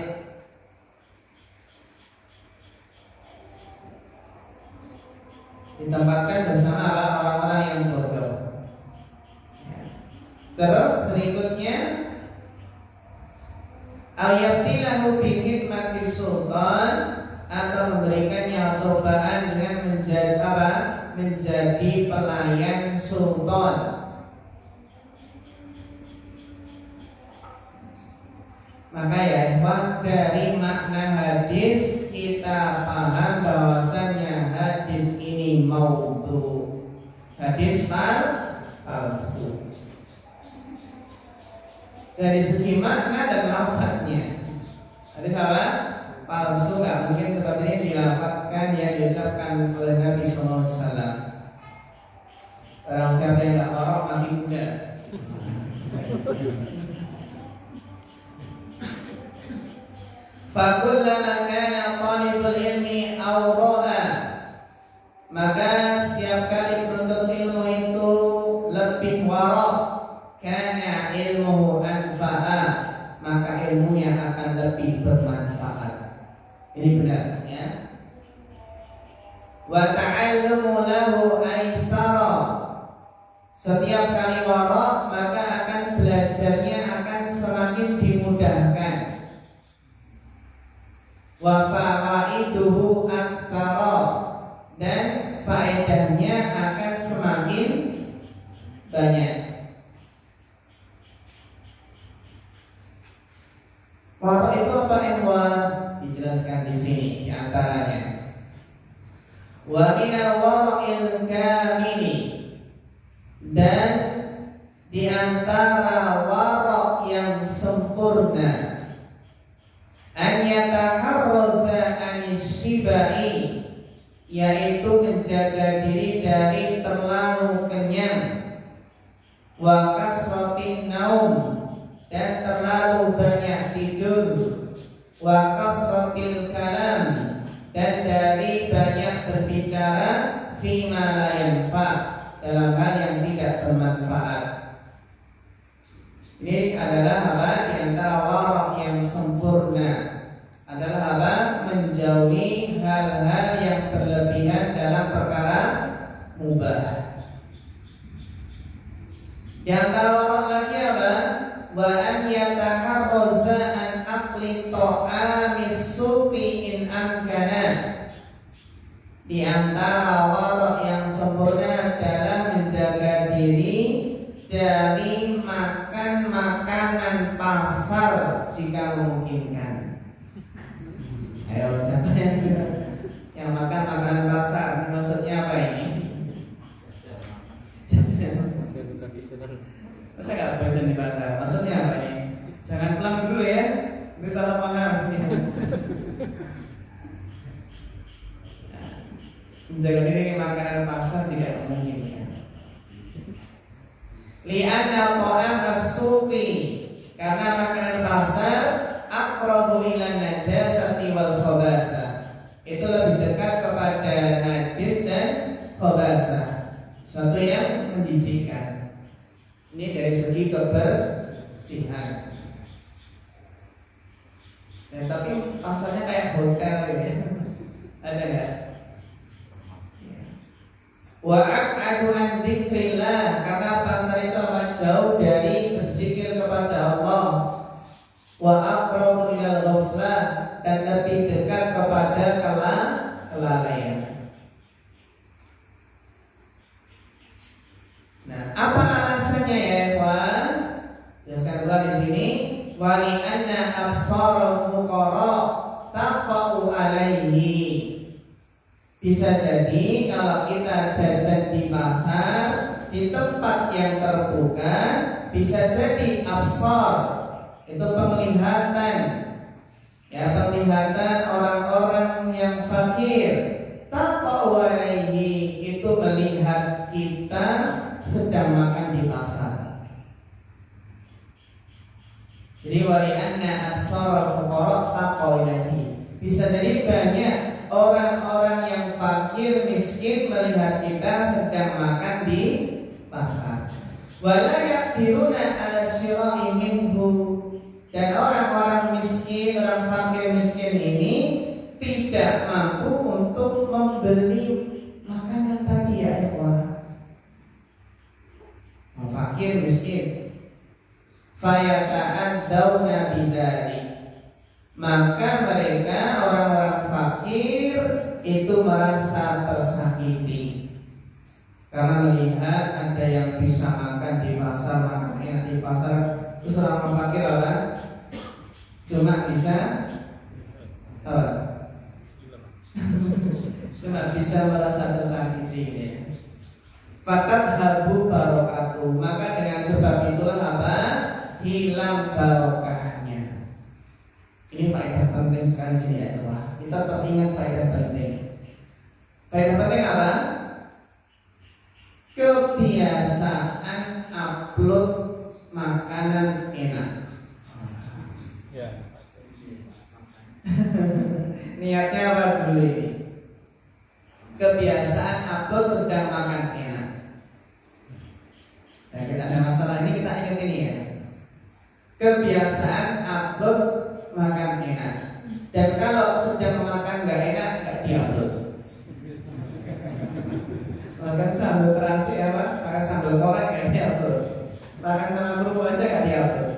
ditempatkan bersama orang-orang yang bodoh. Terus berikutnya ayatilahu bi khidmati sultan, atau memberikannya cobaan dengan menjadi apa? Menjadi pelayan sultan. Maka ya ikhwan, dari makna hadis kita paham bahwasannya hadis ini maudhu, hadis palsu. Dari segi makna dan lafadznya, hadis apa? Palsu, nggak mungkin seperti ini dilafadzkan yang diucapkan oleh Nabi SAW. Barang siapa yang nggak warak mati muda. Fakullama kana talibul ilmi awra'a, maka setiap kali penuntut ilmu itu lebih warak, kana ilmuhu anfa'a, maka ilmunya akan lebih bermanfaat. Ini benar ya. Wa ta'allumu lahu aisara, setiap kali warak maka akan belajarnya akan semakin dimudahkan. Wa fawaiduhu aktsara, dan faedahnya akan semakin banyak. Warak itu apa ikhwan? Dijelaskan di sini di antaranya. Wa minal wara'il kamili, dan di antara warak yang sempurna, an yataharraza anishibai, yaitu menjaga diri dari terlalu kenyang, wa kasratin naum, dan terlalu banyak tidur, wa kasratil kalam, dan dari banyak berbicara, fima la yanfa, dalam hal yang tidak bermanfaat. Ini adalah apa? Di antara warok yang sempurna adalah apa? Menjauhi hal-hal yang berlebihan dalam perkara mubah. Di antara warok lagi apa? Wa an yataharraza an aqli ta'amis suqi in amkana. Di antara warok yang sempurna adalah menjaga diri dari makan makanan pasar jika memungkinkan. Ayo, siapa yang makan makanan pasar? Maksudnya apa ini? Jajan. Masa nggak jajan di pasar? Maksudnya apa ini? Jangan pelan dulu ya, itu salah paham. Menjaga diri makanan pasar jika memungkinkan. Li'anna ta'am as-suqi, karena makanan pasar aqrabu ila najasati wal khabasa, itu lebih dekat kepada najis dan khabasa, sesuatu yang menjijikkan. Ini dari segi kebersihan. Nah, tapi pasarnya kayak hotel ya. Ada nggak? Wa aq'adu an dzikrillah, karena pasar itu amat jauh dari berzikir kepada Allah. Wa aqrabu ilal ghaflah, dan lebih dekat kepada kelalaian. Nah, apa alasannya ya, ikhwan? Jelaskan dulu di sini. Wa li anna absarul fuqara taqa'u alaihi. Bisa jadi kalau kita jajan di pasar, di tempat yang terbuka, bisa jadi absar, itu penglihatan, ya, penglihatan orang-orang yang fakir. Taqa'u alaihi, itu melihat kita sedang makan di pasar. Jadi wali anna absara fuqara taqa'u alaihi, bisa jadi banyak orang-orang yang fakir miskin melihat kita sedang makan di pasar. Wala yaqdiruna ala syira'i minhu, dan orang-orang miskin, orang fakir miskin ini tidak mampu untuk membeli makanan tadi ya ikhwan. Fakir miskin, fayata'addawna bidzalik, maka mereka orang-orang fakir itu merasa tersakiti karena melihat ada yang bisa makan di pasar, makan enak di pasar. Terus orang fakir apa? Cuma bisa cuma bisa merasa tersakiti ya. Fakat habu barokatuh, maka dengan sebab itulah apa? Hilang barokahnya. Ini faedah penting sekali sini ya teman. Kita teringat faedah penting. Faedah penting apa? Kebiasaan upload makanan enak. Ya. Niatnya apa dulu ini? Kebiasaan upload sedang makan enak. Nah, kita ada masalah ini, kita ingat ini ya. Kebiasaan upload makan enak, dan kalau sedang makan nggak enak nggak diupload. Makan sambal terasi apa? Makan sambal kolak nggak diupload. Makan sama kerupuk aja nggak diupload.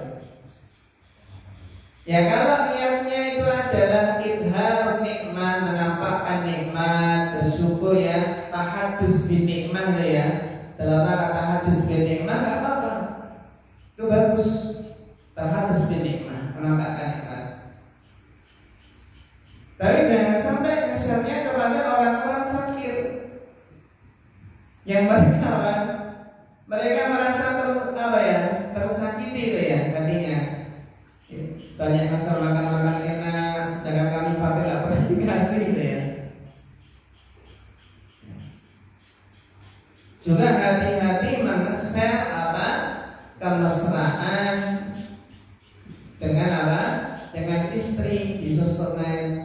Ya kalau niatnya itu adalah idhar nikmat, menampakkan nikmat, bersyukur ya, tahadus bin nikmat ya. Dalam rangka tahadus bin nikmat nggak apa-apa, itu bagus. Tahadus bin nikmat, menampakkan nikmat. Tapi jangan sampai ngeselnya kepada orang-orang fakir yang mereka apa? Mereka merasa tersakiti itu ya hatinya. Banyak ngasal makan enak, sedangkan kami fakir gak pernah dikasih gitu ya. Juga hati-hati mengeser apa? Kemesraan dengan apa? Dengan istri di sosmed.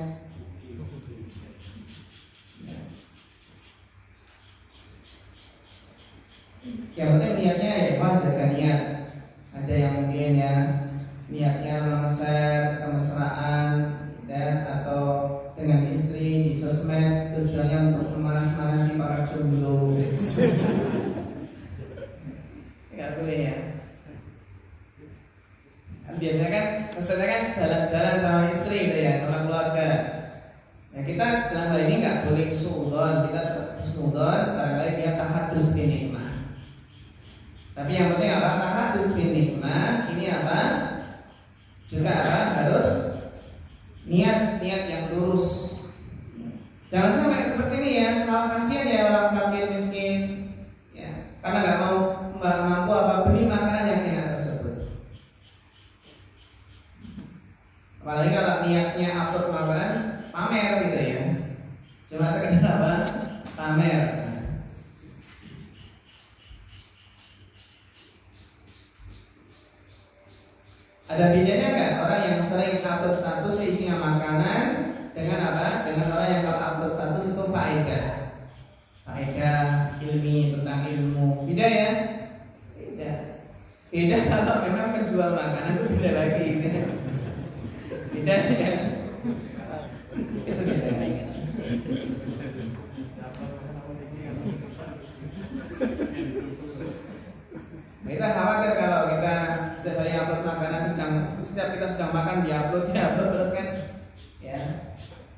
Yang penting niatnya ya jaga niat. Ada yang mungkin ya niatnya mengeser kemesraan dan atau dengan istri di sosmed tujuannya untuk memanas-manasi para jomblo. Nggak boleh ya. Biasanya kan pesannya kan jalan-jalan sama istri gitu ya, sama keluarga. Nah kita dalam hal ini nggak boleh suudon, kita tetap suudon barangkali dia tahadus bin nikmah. Tapi yang penting apa? Tahadus bin nikmah ini apa? Juga apa? Harus niat yang lurus. Jangan sampai seperti ini ya. Kalau kasihan ya orang fakir miskin, ya, karena nggak mampu apa beli makanan yang enak tersebut. Apalagi kalau niatnya upload makanan pamer gitu ya, cuma sekedar apa? Pamer. Ada bedanya nggak orang yang sering upload status isinya makanan dengan apa? Dengan orang yang kalau upload status itu faedah ilmi tentang ilmu. Beda ya? Beda kalau memang penjual makanan itu beda lagi. Beda ya. Itu beda. Kita khawatir kalau kita setiap hari upload makanan setiap kita sedang makan diupload terus kan, ya.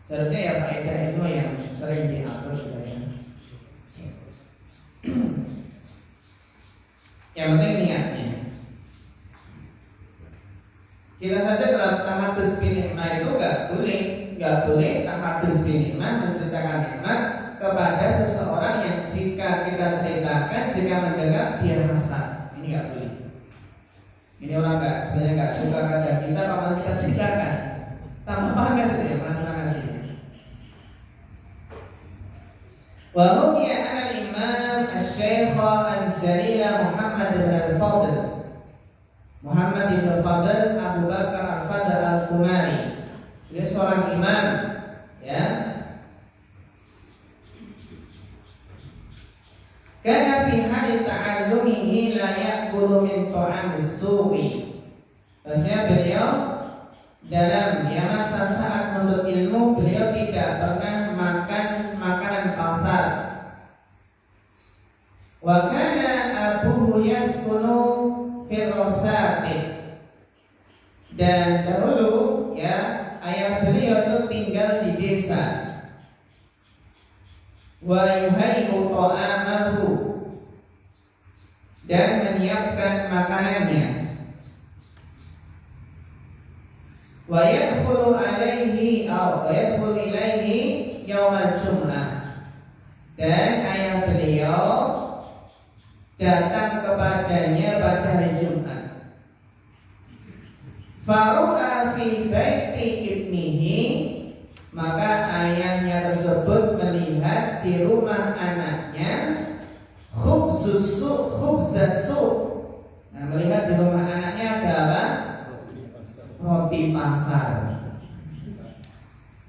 Seharusnya ya faedah ilmu yang sering diupload gitu ya. Yang penting niatnya. Kita saja dalam tahadus bin nikmah itu nggak boleh tahadus bin nikmah menceritakan nikmat kepada seseorang yang jika kita ceritakan jika mendengar dia hasad. Ini nggak boleh. Ini orang sebenarnya nggak suka kepada kita kalau kita ceritakan. Tambah bangga saja penasaran sih. Wa ruqiya al-Imam Asy-Syaikh Al-Jalil Muhammad bin Al-Fadl Muhammad bin Al-Fadl Abu Bakar Al-Fadl Al-Qumari. Dia seorang imam, ya. Karena fi hal ta'allumihi la ya'kulu min ta'amis suqi. Maksudnya beliau dalam masa saat menuntut ilmu beliau tidak pernah makan makanan pasar. Wa kana abuhu yaskunu fil rasati. Dan dahulu ya ayah beliau itu tinggal di desa. Wa yuhayyu ta'amahu dan menyiapkan makanannya. Wa yadkhulu alaihi aw yadkhulu ilaihi yaumal jum'ah. Dan ayah beliau datang kepadanya pada hari Jumat. Faru'a fi baiti ibnihi, maka ayahnya tersebut melihat di rumah anaknya khubzasu. Nah, melihat di rumah anaknya ada apa? Roti pasar.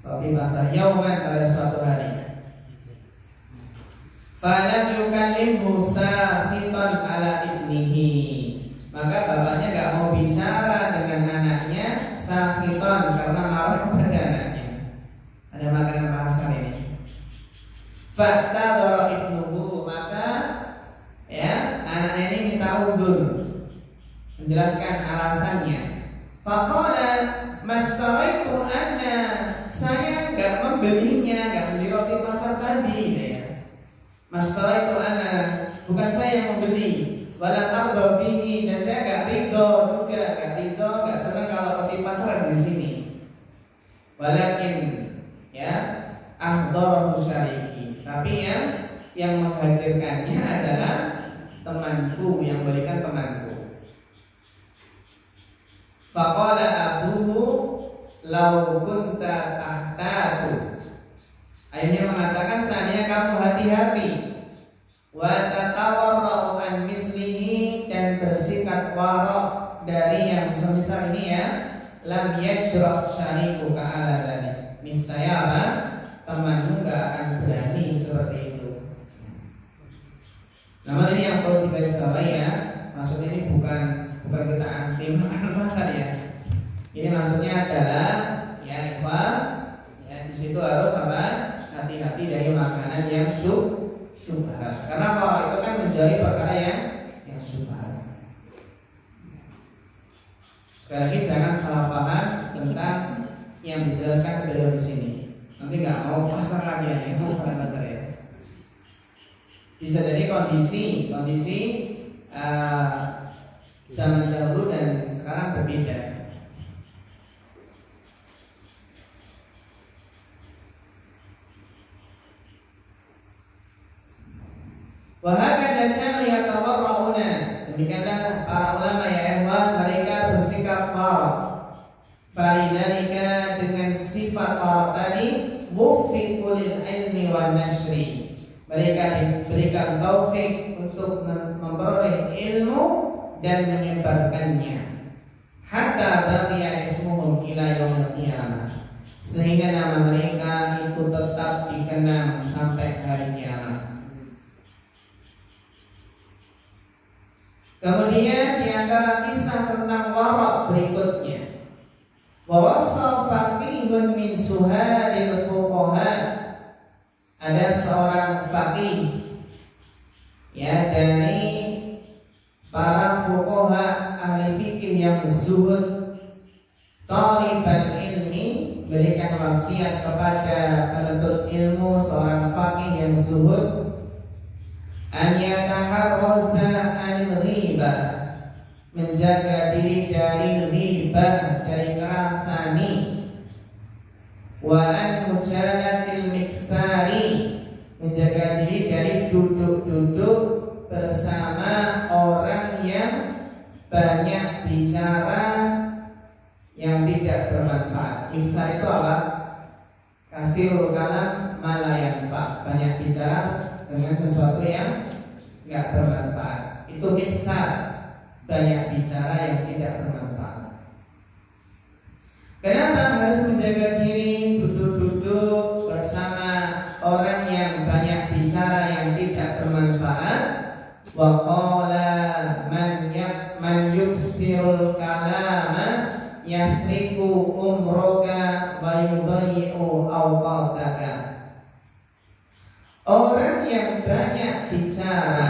Roti pasar yauman pada suatu hari. Falam yukallimhu safitan ala ibnihi. Maka bapaknya enggak mau bicara dengan anaknya safitan karena marah kepada anaknya. Ada makanan pasar ini. Fa'tadara ibnuhu, maka ya anaknya ini minta udzur, menjelaskan alasannya. Faqala mastaraitu anna, saya enggak membelinya, enggak beli roti pasar tadi ya. Mastaraitu anna, bukan saya yang membeli. Walam ardo bihi, dan saya enggak ridho juga, enggak senang kalau roti pasar ada di sini. Walakin ya ahdarahu syariki, tapi yang menghadirkannya adalah temanku, yang berikan temanku. Faqala abuhu law kunta tahtatu, ayahnya mengatakan seandainya kamu hati-hati, wa tatawarra'u an mislihi, dan bersikap warok dari yang semisal ini ya, lam yajra' syariku ka'ala dari, niscaya apa? Temanmu gak akan berani seperti itu. Namun ini yang perlu digarisbawahi ya, maksudnya ini bukan kita anti makanan pasar ya. Ini maksudnya adalah ya ikhwah, ya di situ harus apa? Hati-hati dari makanan yang syubhat. Karena kalau itu kan menjadi perkara yang syubhat. Sekali lagi jangan salah paham tentang yang dijelaskan beliau di sini. Nanti nggak mau pasar lagi ya, mau pasar ya. Bisa jadi kondisi zaman dahulu dan sekarang berbeda. Wahakadha kanu yatawarrauna. Demikianlah para ulama ya ikhwan, mereka bersikap warak. Falidzalika dengan sifat warak tadi muwaffiqul ilmi wan nasri. Mereka diberikan taufik untuk memperoleh ilmu dan menyebarkannya. Hatta baqiya ismuhum ila yaumil qiyamah. Sehingga nama mereka itu tetap dikenang sampai hari kiamat. Kemudian di antara kisah tentang warak berikutnya, wawassa faqihun min suhadil fuqaha. Ada seorang faqih ya dari para fuqaha ahli fikih yang zuhud, talibal ilmi, berikan wasiat kepada penuntut ilmu seorang faqih yang zuhud, an yataharraza anil ghibah, menjaga diri dari ghibah, dari ngerasani, wa an mujalatil miksari, menjaga diri dari duduk-duduk bersama orang yang banyak bicara yang tidak bermanfaat. Miksar itu apa? Kasirul kalam ma la yanfa, banyak bicara dengan sesuatu yang nggak bermanfaat. Itu miksar, banyak bicara yang tidak bermanfaat. Kenapa harus menjaga diri duduk-duduk bersama orang yang banyak bicara yang tidak bermanfaat? Wa qala man yuksirul kalama yasriku umroka wa yudayyi'u awqataka. Orang yang banyak bicara,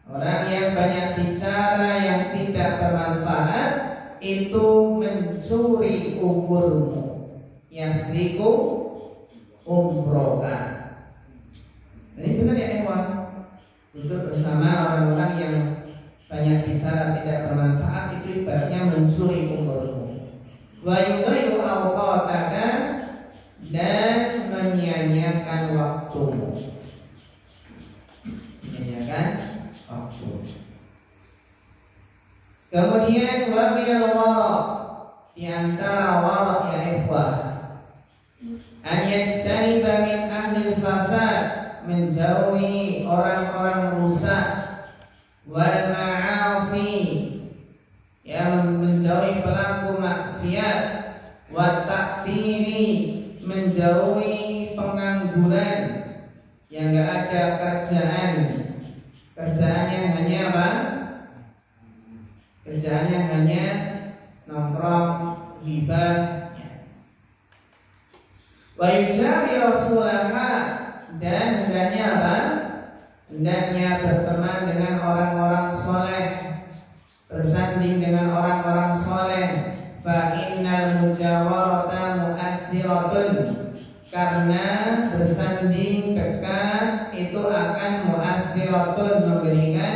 orang yang banyak bicara yang tidak bermanfaat itu mencuri umurmu. Yasriku umroka. Ini benar ya ikhwan? Untuk bersama orang-orang yang banyak bicara tidak bermanfaat itu ibaratnya mencuri umurmu. Wa yudayyi'u awqataka, dan menyia-nyiakan waktumu. Menyia-nyiakan waktu. Kemudian wa minal waraq, di antara waraq ya ikhwah, an yajtaniba min ahlil fasad, menjauhi orang-orang rusak, wal ma'asi, ya menjauhi pelaku maksiat, wa ta'tini, menjauhi pengangguran yang enggak ada kerjaan yang hanya apa? Kerjaan yang hanya nongkrong, ghibah. Wa yujawi rasulaha, dan hendaknya apa? Hendaknya berteman dengan orang-orang soleh, bersanding dengan orang-orang soleh. Fa innal mujawarata mu'assiratun, karena bersanding dekat itu akan mu'assiratun, memberikan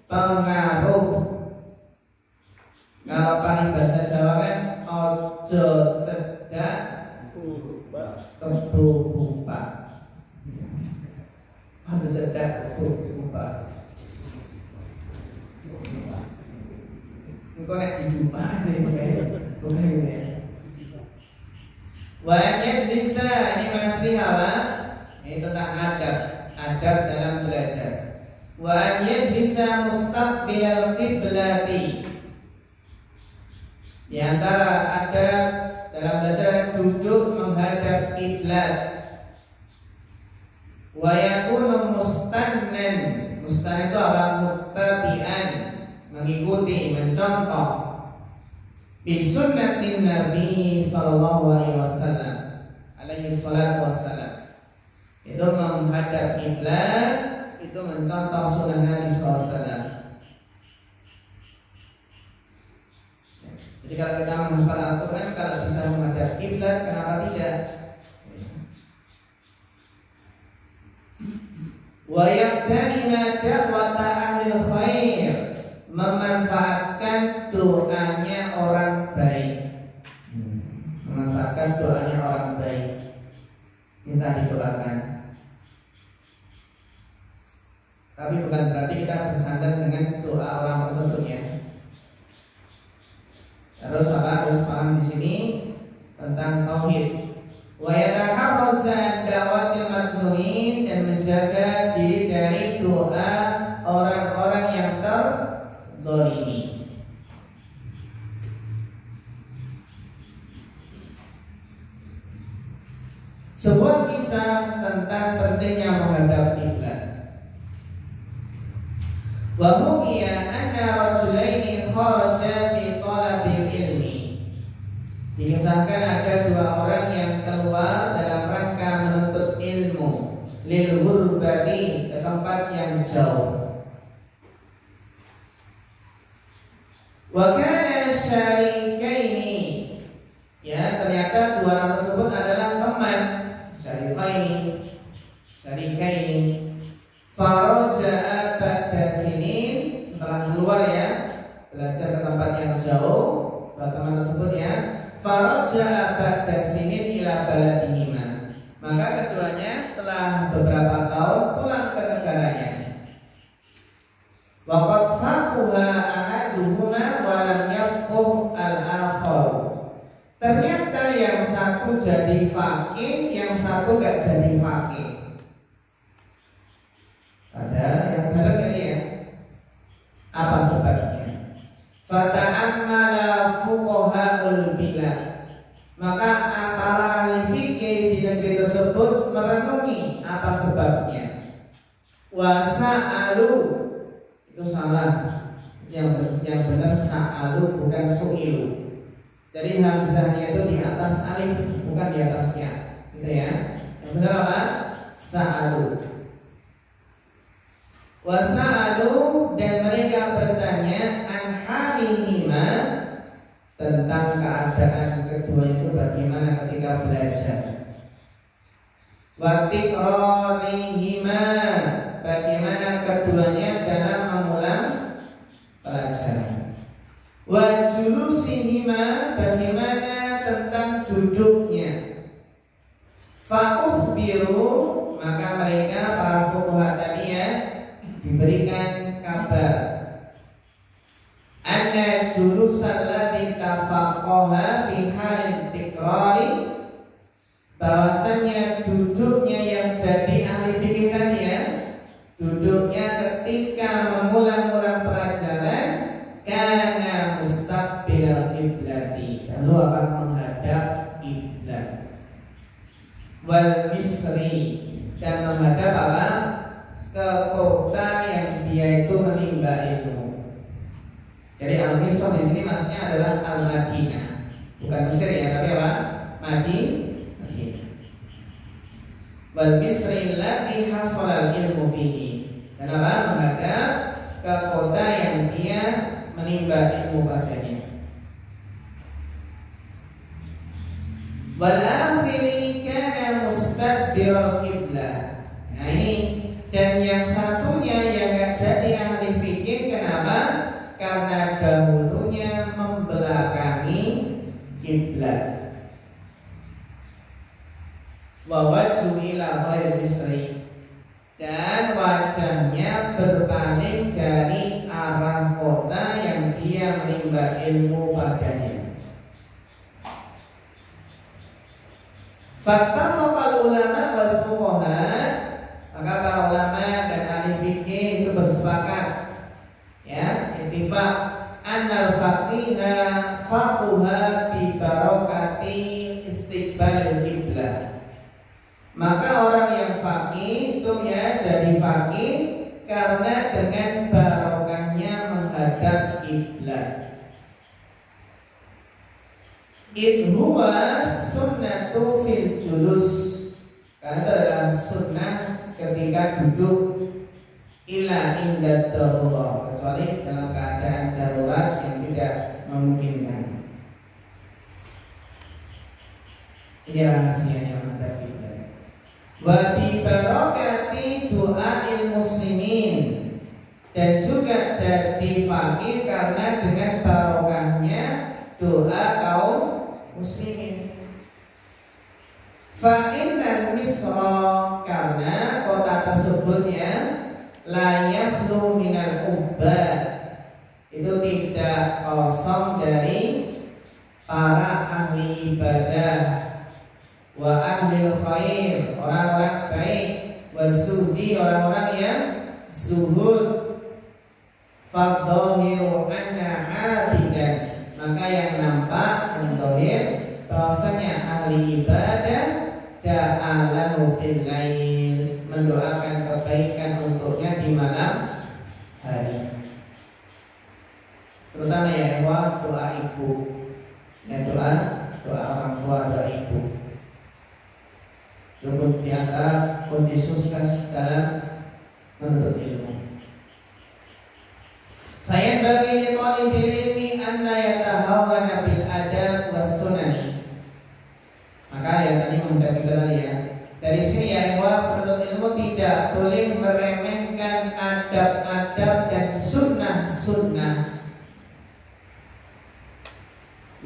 pengaruh. Kalau bahasa Jawa kan ojo cedak kebubupak. Ojo cedak kebubupak. Engkau nek didupak bukan ini ya. Wanya bisa, ini masih apa? Ini tentang adab dalam belajar. Wanya bisa mustaqbilal qiblati. Di antara adab dalam belajar duduk menghadap kiblat. Wa yakunu mustannan bi sunnatin Nabi sallallahu alaihi wasallam. Itu menghadap kiblat, itu mencontoh sunnah Nabi sallallahu alaihi wasallam. Jadi kalau kita menghafal Al-Quran, kalau bisa menghadap kiblat, kenapa tidak? Wa yaqtanina da'wata ahli khair, memanfaatkan doanya orang baik. Memanfaatkan doanya orang baik. Minta didoakan. Tapi bukan berarti kita bersandar dengan doa orang tersebut ya. Harus paham di sini tentang tauhid. Wa yataharraza an da'watil madlumin, dan menjaga diri dari doa orang-orang yang terzalimi. Sebuah kisah tentang pentingnya menghadap kiblat. Wa hukiya anna rajulaini kharaja fi talabil ilmi. Dikisahkan ada dua orang yang keluar dalam rangka menuntut ilmu, lil ghurbati, ke tempat yang jauh. Wa kana syarikaini, ya ternyata dua orang tersebut adalah teman. Syarikaini faraja'a ba'da sinin, setelah keluar ya, belajar ke tempat yang jauh, teman tersebut ya, faraja'a ba'da sinin ila baladihima, maka keduanya setelah beberapa tahun pulang ke negaranya. Waqad faquha ahaduhuma wa lam yafquh al-akhar. Ternyata yang satu jadi faqih, yang satu gak jadi faqih. Padahal yang benar ini ya. Apa sebabnya? Fata'ammala fuqaha'ul bilad. Maka para ahli fikih di negeri tersebut merenungi apa sebabnya. Wa sa'alu, itu salah. Yang benar sa'alu bukan su'ilu. Jadi hamzahnya itu di atas alif, bukan di atasnya, gitu ya. Yang benar apa? Sa'alu. Wasa'alu, dan mereka bertanya an halihima, tentang keadaan kedua itu bagaimana ketika belajar. Wa tikrarihima, bagaimana keduanya dalam mengulang pelajaran. Wa julusihima, bagaimana tentang duduknya. Fa ukhbiru, maka mereka para fuqaha tadi ya diberikan kabar anna julusal ladzi tafaqqaha fi halin tikrari, bahwasanya duduknya yang jadi ahli fikih tadi ya, duduknya ketika mengulang-ulang pelajaran, kana mustaqbilal qiblati, lalu akan menghadap kiblat. Wal misri, dan menghadap apa? Ke kota yang dia itu menimba ilmu. Jadi al-Misr di sini maksudnya adalah al-Madinah, bukan Mesir ya, tapi apa? Madinah. Wal misri allati hasala ilmu fihi, dan apa? Menghadap ke kota yang dia menimba ilmu padanya. Wal akhiri kana mustadbiral qiblah. Nah ini, dan yang satunya yang gak jadi ahli fikih, kenapa? Karena dahulunya membelakangi kiblat. Wa wajhu ila ghairil misri, dan wajahnya berpaling dari arah kota yang dia menimba ilmu padanya. Fattafaqal ulama wal fuqaha, maka para ulama dan ahli fikih itu bersepakat ya, ittifaq annal faqiha faquha bi barakati istiqbalil qiblah. Maka orang yang faqih itu ya jadi faqih karena dengan barokahnya menghadap kiblat. It huwa sunnatu fil julus, karena itu adalah sunnah ketika duduk, ila inda darurat, kecuali dalam keadaan darurat yang tidak memungkinkan. Ini rahasianya madzhab kita. Wa bi barakati du'ail muslimin, dan juga jadi faqih karena dengan barokahnya doa kaum muslimin. Fa inna Misra, karena kota tersebut ya la yakhlu minal ubbad, itu tidak kosong dari para ahli ibadah, wa ahli khair, orang-orang baik, wasudi, orang-orang yang zuhud. Fadhahiru anna abidan, maka yang nampak, yang zahir, bahwasanya ahli ibadah da'alahu fil lail, mendoakan kebaikan untuknya di malam hari. Terutama ya doa ibu, ya doa orang tua, doa ibu. Cukup di antara kunci sukses dalam menuntut ilmu. Saya bagi li talibil ilmi anna yatahawana bil adab was sunani. Maka yang tadi menghadap kita tadi ya. Dari sini ya penuntut ilmu tidak boleh meremehkan adab-adab dan sunnah-sunnah.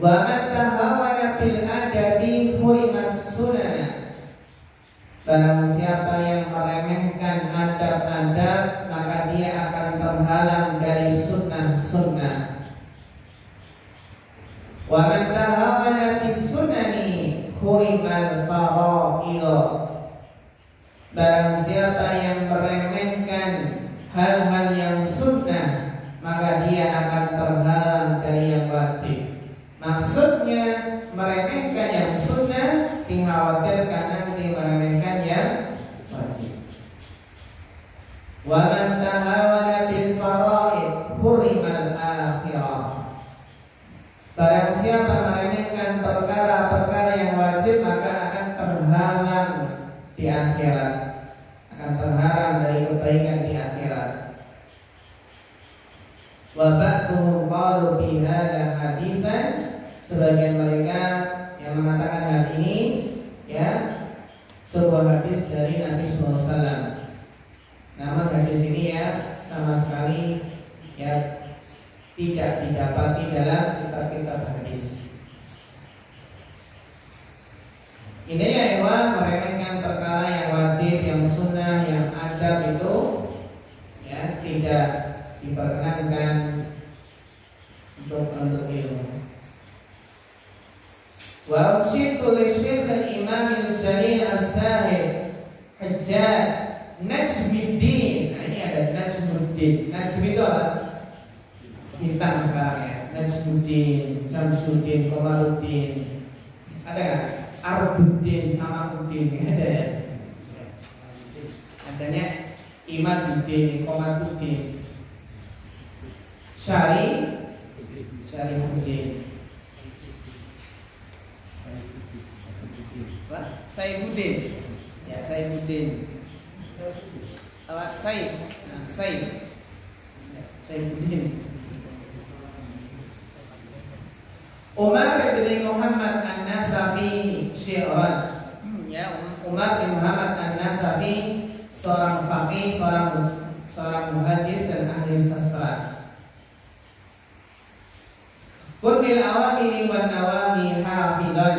Wa man tahawana bil adabi hurimas sunana. Barang siapa yang meremehkan adab-adab, maka dia akan terhalang dari sunnah-sunnah. Wa man tahawana bis sunani hurimal fara'ido. Barang siapa yang meremehkan hal-hal yang sunnah, maka dia akan terhalang dari yang wajib. Maksudnya meremehkan yang sunnah dikhawatirkan nanti meremehkan yang wajib. Wa man tahawana bil fara'id hurimal akhirah. Barang siapa meremehkan perkara-perkara yang wajib, maka akan terhalang di akhirat, akan terhalang dari kebaikan di akhirat. Wa ba'duhum qalu fi hadza hadisan, sebagian mereka yang mengatakan hal ini ya sebuah hadis dari Nabi SAW. Namun hadis ini ya sama sekali ya tidak didapati dalam kitab-kitab hadis. Ini ya meremehkan perkara yang wajib, yang sunnah, yang adab itu ya tidak diperkenankan untuk ilmu. Wa uqsitu li Syekh al-Imam al-Jalil Az-Zahid Hajjaj Najmuddin. Nah, ini ada Najmuddin. Najm itu apa? Bintang sekarang ya. Najmuddin, Syamsuddin, Komaruddin. Ada nggak? Arbuddin, Samakuddin. Ada ya? Adanya Imaduddin, Komaruddin, Syarifuddin, Saifuddin. Ya, Saifuddin. Apa? Saifuddin. Umar bin Muhammad An-Nasafi syi'ran. Ya, Umar bin Muhammad An-Nasafi seorang faqih, seorang muhaddis dan ahli sastra. Kun bil awamiri wan nawahi hafidhan.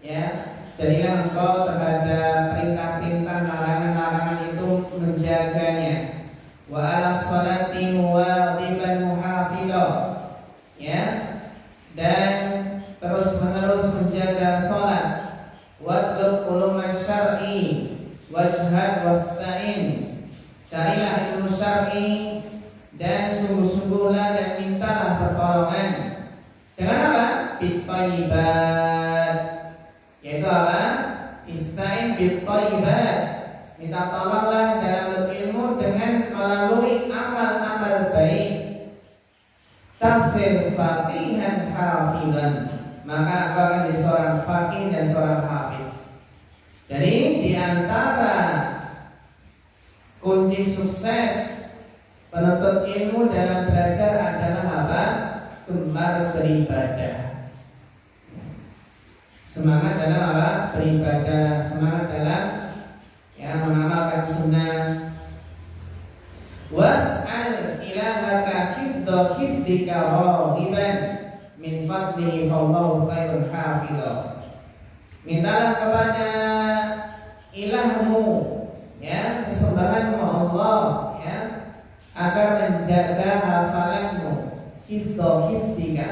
Ya, jadilah engkau terhadap perintah-perintah, larangan-larangan itu menjaganya. Wa ala sholati muwadhiban muhafidha. Ya, dan terus menerus menjaga sholat. Wadlub ulumah syar'i wajhad wasta'in. Carilah ilmu syar'i dan sungguh-sungguhlah dan mintalah pertolongan. Dengan apa? Bit-thayyibat. Yaitu apa? Ista'in bit-thayyibat. Minta tolonglah dalam ilmu dengan melalui amal-amal baik. Tasir fatihan hafidhan, maka engkau seorang hafid. Jadi di antara kunci sukses penuntut ilmu dalam belajar adalah apa? Gemar beribadah. Semangat dalam apa? Beribadah. Semangat dalam mengamalkan sunnah. Was'al ilahaka hifdika rahiban min fadlihi fallahu khairul hafidha. Mintalah kepada ilahmu, sesembahanmu Allah, agar menjaga hafalanmu, hifdika.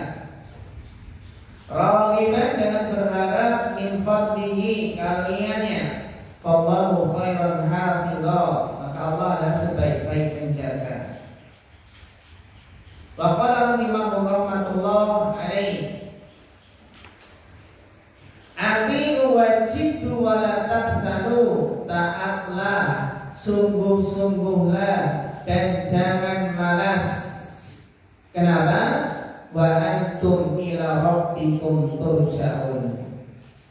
Rahiban dengan berharap min fadlihi karunia-Nya, fallahu khairul hafidha, maka Allah adalah sebaik-baik penjaga. Wa qala rahimahullah alaihi, Ati'u wajibtu wala taksanu, taatlah, sungguh-sungguhlah dan jangan malas. Kenapa? Wa antum ila rabbikum turja'un,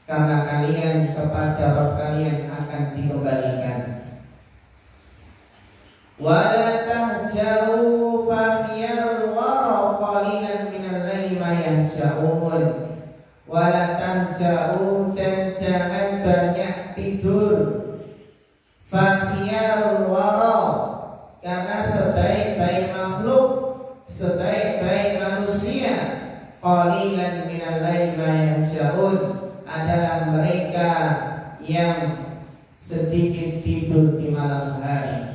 karena kalian kepada Rabb kalian akan dikembalikan. Wala tahja'u fa khiyarul wara qalilan minal laili ma yahja'un. Wala tanja'u, dan jangan banyak tidur. Fakhiyarul wara, karena sebaik-baik makhluk, sebaik-baik manusia, qalilan minal laili ma yahja'un, adalah mereka yang sedikit tidur di malam hari.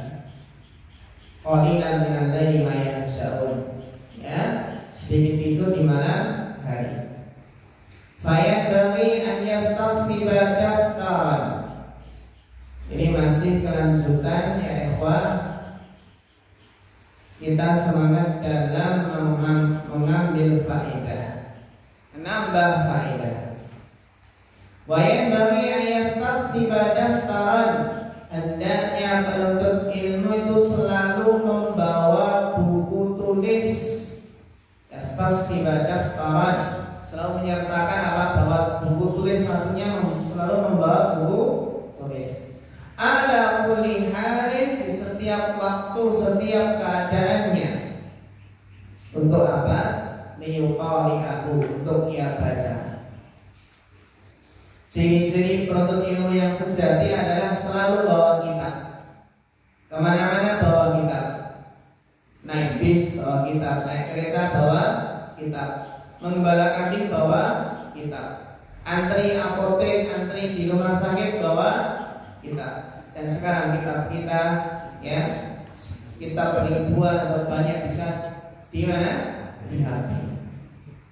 Qalilan minal laili ma yahja'un, sedikit tidur di malam hari. Fayadbaghi an yastashiba daftaran. Ini masih kelanjutan ya ikhwah. Kita semangat dalam mengambil faedah, menambah faedah. Wayadbaghi an yastashiba daftaran. Hendaknya penuntut ilmu itu selalu membawa buku tulis. Yastashiba daftaran, selalu menyertakan bawa buku tulis, maksudnya selalu membawa buku tulis. Ala kulli halin, di setiap waktu, setiap keadaannya. Untuk apa? Liyuqari'ahu, untuk ia baca. Ciri-ciri penuntut ilmu yang sejati adalah selalu bawa kitab. Kemana-mana bawa kitab. Naik bis bawa kitab, naik kereta bawa kitab, mengembala kambing bawa kitab, antri apotek, antri di rumah sakit bawa kitab. Dan sekarang kitab kita, kitab ribuan atau banyak, bisa di mana? Di HP.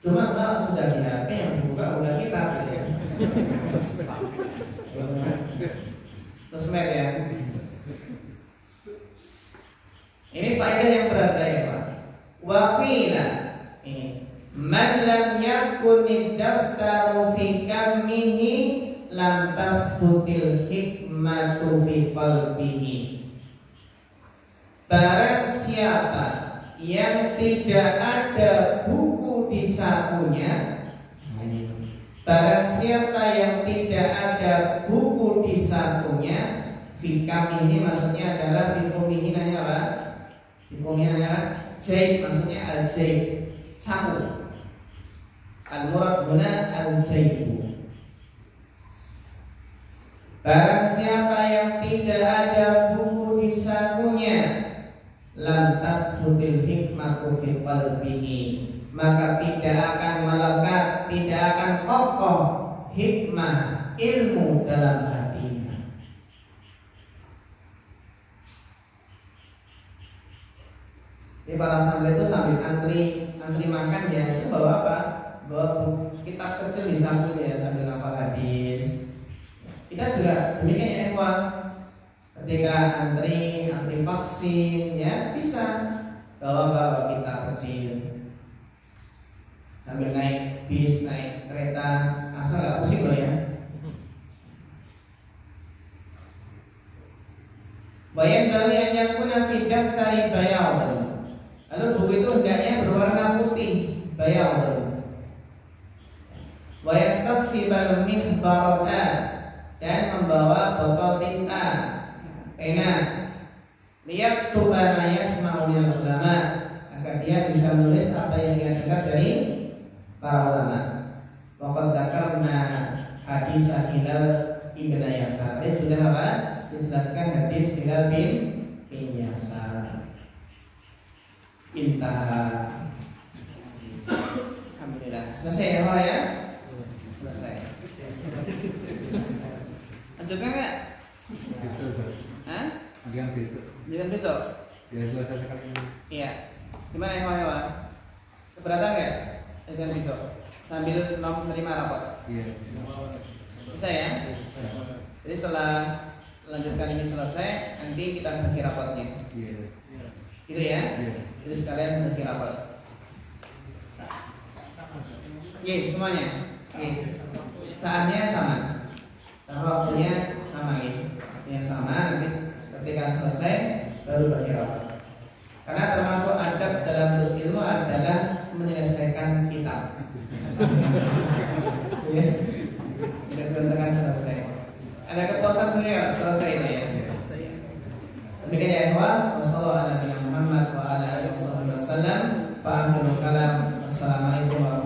Cuma sekarang sudah di HP, yang dibuka udah kitab, Sosmed ya. Ini faedah yang berharga ya Pak. Waqila, ini man lam yakunid daftaru fi kammihi lam tasbutil hikmatu fi qalbihi. Barang siapa yang tidak ada buku di sakunya, barang siapa yang tidak ada buku di sakunya, fi kammihi maksudnya adalah fi kummihi apa? Fi kummihi adalah jaib, maksudnya al-jaib, saku. Al-murad huna al-jaibu. Barang siapa yang tidak ada buku di sakunya, lam tasbutil hikmatu fi qalbihi, maka tidak akan melekat, tidak akan kokoh hikmah, ilmu dalam hatinya. Ini para santri itu sambil antri makan ya, itu bawa apa? Bawa kitab kecil di sampulnya ya, sambil hafal hadis. Kita juga demikian ya ikhwan. Ketika antri vaksin ya, bisa bawa kitab kecil sambil naik bis, naik kereta, asal nggak pusing loh ya. Bayan dari yang yakuna fi daftari bayadun. Lalu buku itu hendaknya berwarna putih, bayadun. Wa yastasibal barotan dan membawa botol tinta, pena, lihat tuba mayasma'u minal ulama, agar dia bisa menulis apa yang dia dengar dari para ulama. Pokok dakarna hadis Hilal ibn Yasar. Tadi sudah apa? Dijelaskan hadis Hilal bin Yasar. Intaha. Alhamdulillah. Selesai ya, Pak ya? Selesai. Lanjutkan nggak? Hah? Yang besok. Jangan besok. Ya selesai sekali ini. Iya. Gimana ya, Pak? Keberatan nggak? Jangan besok. Sambil menerima rapor. Iya. Bisa ya? Jadi setelah lanjutkan ini selesai, nanti kita bagi raportnya. Iya. Gitu ya? Iya. Jadi sekalian bagi rapor. Oke, semuanya. Oke. Saatnya sama. Waktunya sama ini. Waktunya sama, nanti ketika selesai baru bagi rapor. Karena termasuk adab dalam ilmu adalah menyelesaikan kitab. Ya. Tidak selesai. Ada kepuasan tuh ya selesai itu ya. Demikian ya ikhwan, wassalamualaikum warahmatullahi wabarakatuh. Assalamualaikum warahmatullahi wabarakatuh.